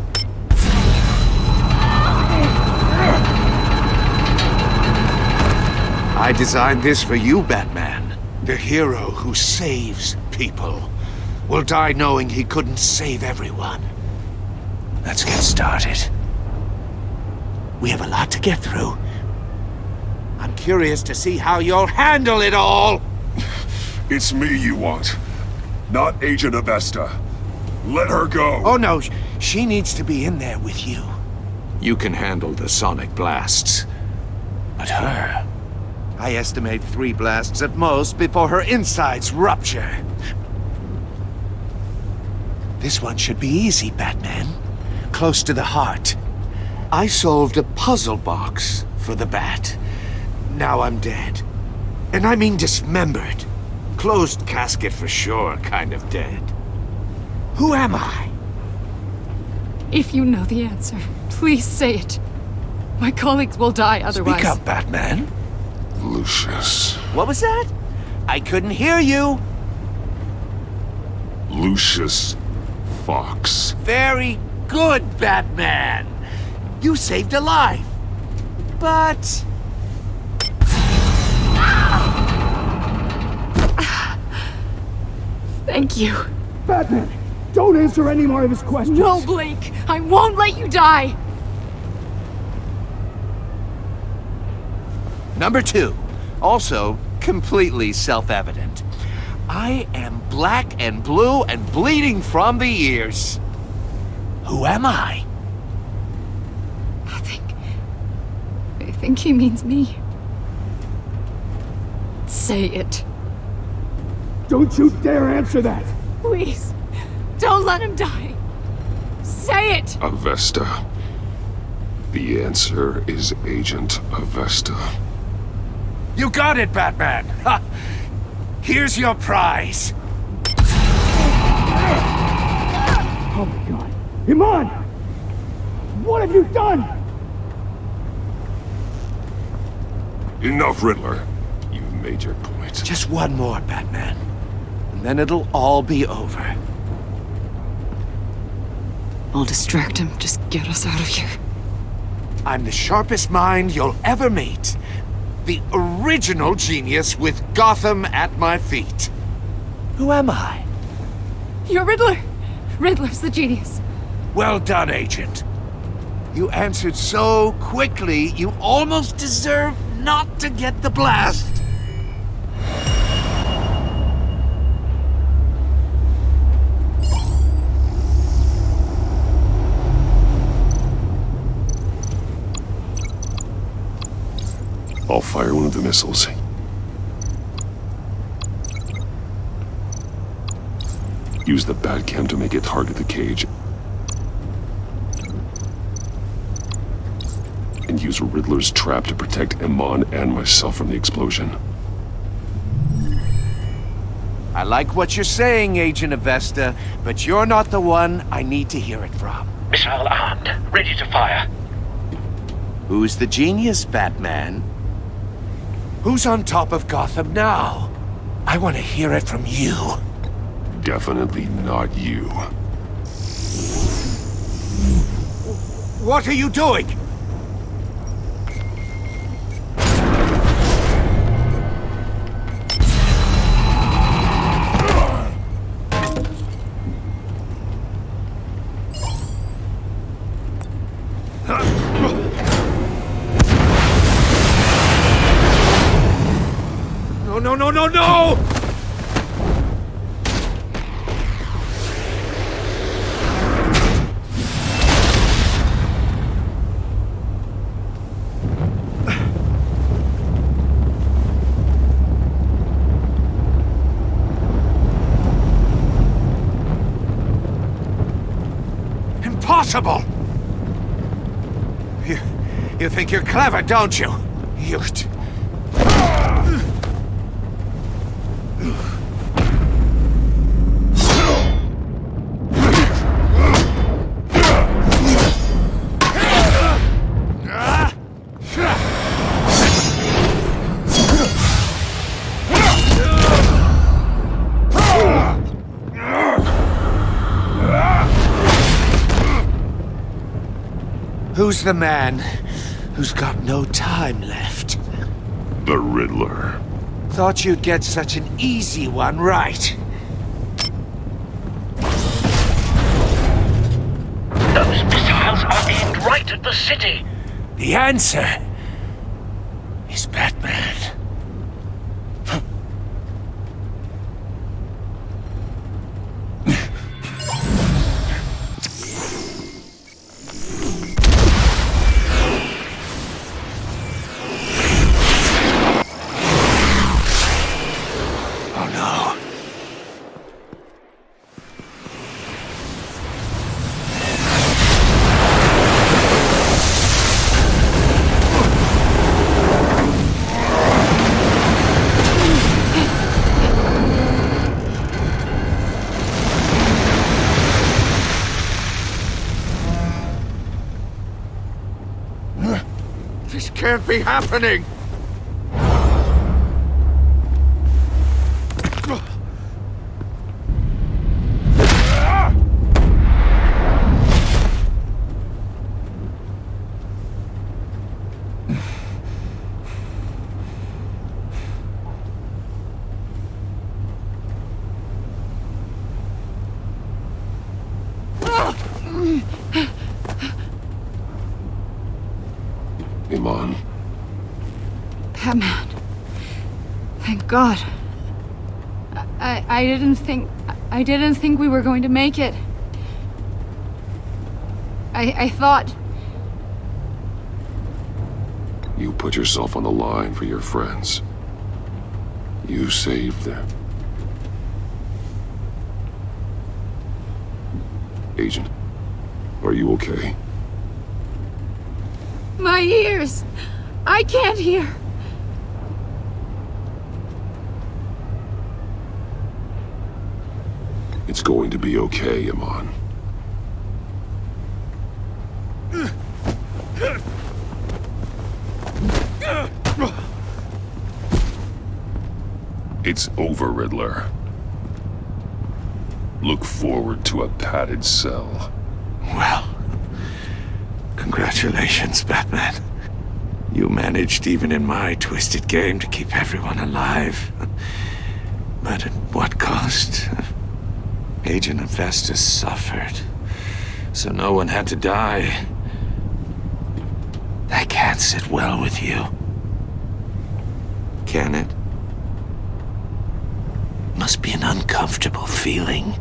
I designed this for you, Batman. The hero who saves people will die knowing he couldn't save everyone. Let's get started. We have a lot to get through. I'm curious to see how you'll handle it all! It's me you want, not Agent Avesta. Let her go! Oh no, she needs to be in there with you. You can handle the sonic blasts. But her... I estimate 3 blasts at most before her insides rupture. This one should be easy, Batman. Close to the heart. I solved a puzzle box for the Bat. Now I'm dead. And I mean dismembered. Closed casket for sure, kind of dead. Who am I? If you know the answer, please say it. My colleagues will die otherwise. Speak up, Batman. Lucius. What was that? I couldn't hear you. Lucius Fox. Very good, Batman. You saved a life. But... Thank you. Batman, don't answer any more of his questions. No, Blake. I won't let you die. Number 2, also completely self-evident. I am black and blue and bleeding from the ears. Who am I? I think he means me. Say it. Don't you dare answer that! Please, don't let him die. Say it! Avesta. The answer is Agent Avesta. You got it, Batman! Ha! Here's your prize! Oh my god. Iman! What have you done? Enough, Riddler. You've made your point. Just one more, Batman. And then it'll all be over. I'll distract him. Just get us out of here. I'm the sharpest mind you'll ever meet. The original genius with Gotham at my feet. Who am I? You're Riddler. Riddler's the genius. Well done, Agent. You answered so quickly, you almost deserve not to get the blast. I'll fire one of the missiles. Use the Batcam to make it target the cage. And use Riddler's trap to protect Iman and myself from the explosion. I like what you're saying, Agent Avesta, but you're not the one I need to hear it from. Missile armed, ready to fire. Who's the genius, Batman? Who's on top of Gotham now? I want to hear it from you. Definitely not you. What are you doing? no, no, no, no! Impossible! You think you're clever, don't you? You... Who's the man who's got no time left? The Riddler. Thought you'd get such an easy one right. Those missiles are aimed right at the city. The answer is Batman. This can't be happening! Iman. Batman. Thank God. I didn't think we were going to make it. I thought... You put yourself on the line for your friends. You saved them. Agent, are you okay? My ears! I can't hear! It's going to be okay, Iman. It's over, Riddler. Look forward to a padded cell. Well, congratulations, Batman. You managed, even in my twisted game, to keep everyone alive. But at what cost? Agent Festus suffered, so no one had to die. That can't sit well with you. Can it? Must be an uncomfortable feeling.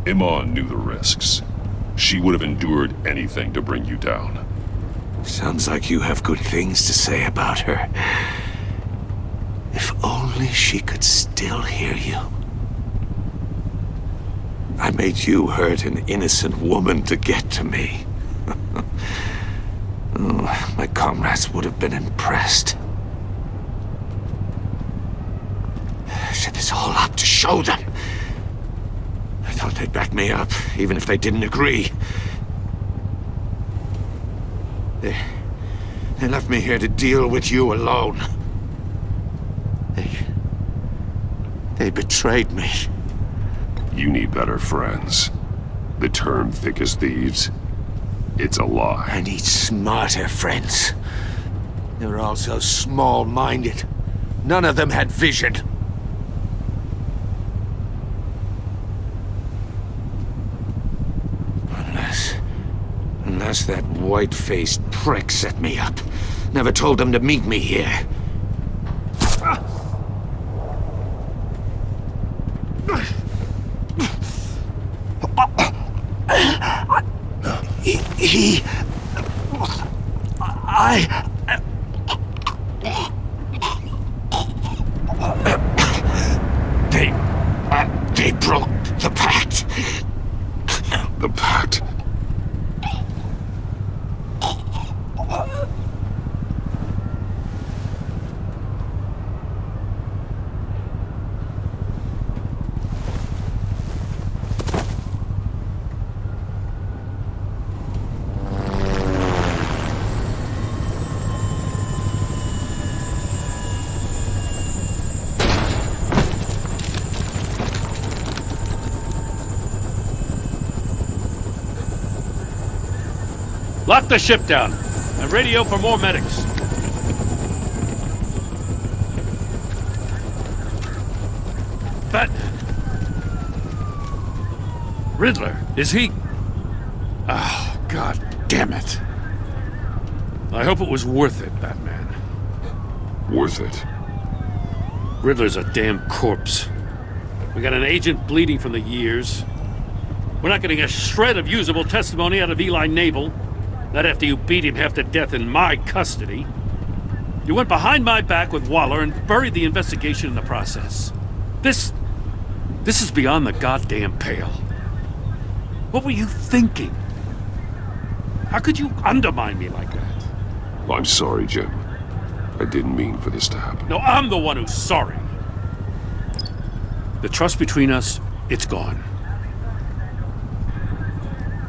Iman knew the risks. She would have endured anything to bring you down. Sounds like you have good things to say about her. If only she could still hear you. I made you hurt an innocent woman to get to me. Oh, my comrades would have been impressed. Set this all up to show them. I thought they'd back me up, even if they didn't agree. They left me here to deal with you alone. They betrayed me. You need better friends. The term thick as thieves, it's a lie. I need smarter friends. They were all so small-minded. None of them had vision. Unless that white-faced prick set me up. Never told them to meet me here. They broke the pact. The pact? Lock the ship down and radio for more medics. Riddler, is he... Oh, God damn it. I hope it was worth it, Batman. Worth it? Riddler's a damn corpse. We got an agent bleeding from the years. We're not getting a shred of usable testimony out of Eli Nabel. Not after you beat him half to death in my custody. You went behind my back with Waller and buried the investigation in the process. This is beyond the goddamn pale. What were you thinking? How could you undermine me like that? I'm sorry, Jim. I didn't mean for this to happen. No, I'm the one who's sorry. The trust between us, it's gone.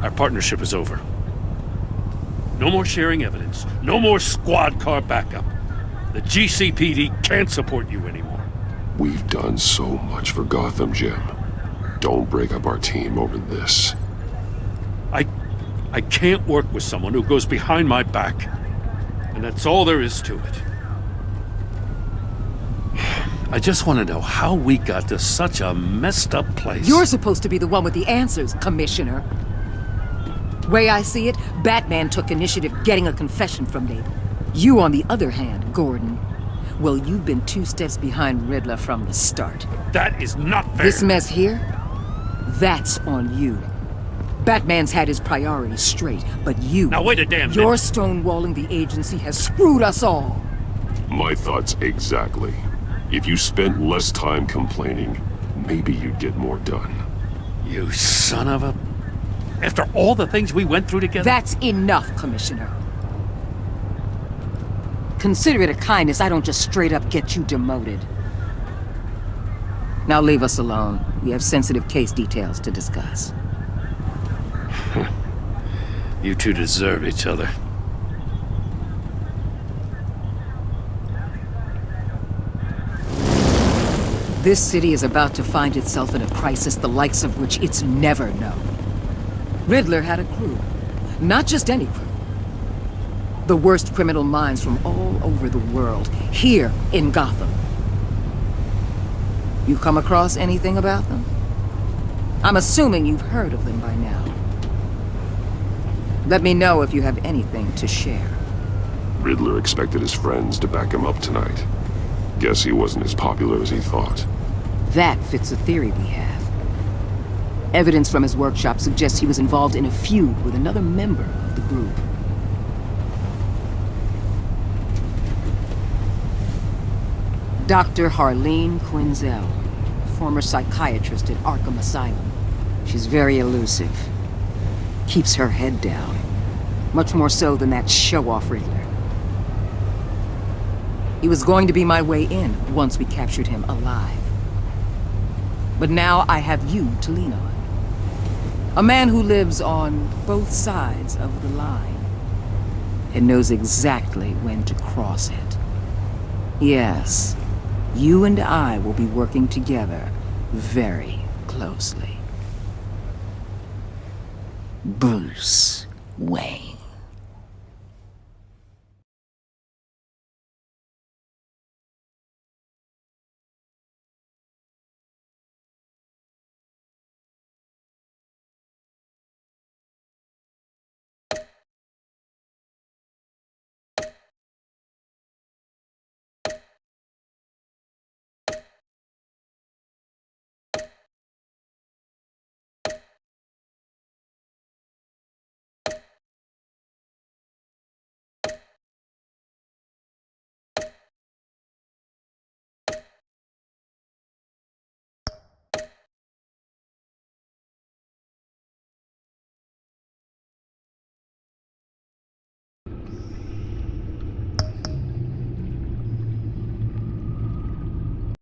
Our partnership is over. No more sharing evidence. No more squad car backup. The GCPD can't support you anymore. We've done so much for Gotham, Jim. Don't break up our team over this. I can't work with someone who goes behind my back. And that's all there is to it. I just want to know how we got to such a messed up place. You're supposed to be the one with the answers, Commissioner. Way I see it, Batman took initiative getting a confession from Nabel. You, on the other hand, Gordon, well, you've been 2 steps behind Riddler from the start. That is not fair. This mess here, that's on you. Batman's had his priorities straight, but you... Now wait a damn minute. Your stonewalling the agency has screwed us all. My thoughts exactly. If you spent less time complaining, maybe you'd get more done. You son of a... After all the things we went through together? That's enough, Commissioner. Consider it a kindness I don't just straight up get you demoted. Now leave us alone. We have sensitive case details to discuss. You two deserve each other. This city is about to find itself in a crisis the likes of which it's never known. Riddler had a crew. Not just any crew. The worst criminal minds from all over the world, here in Gotham. You come across anything about them? I'm assuming you've heard of them by now. Let me know if you have anything to share. Riddler expected his friends to back him up tonight. Guess he wasn't as popular as he thought. That fits a theory we have. Evidence from his workshop suggests he was involved in a feud with another member of the group. Dr. Harleen Quinzel, former psychiatrist at Arkham Asylum. She's very elusive. Keeps her head down. Much more so than that show-off Riddler. He was going to be my way in once we captured him alive. But now I have you to lean on. A man who lives on both sides of the line and knows exactly when to cross it. Yes, you and I will be working together very closely. Bruce Wayne.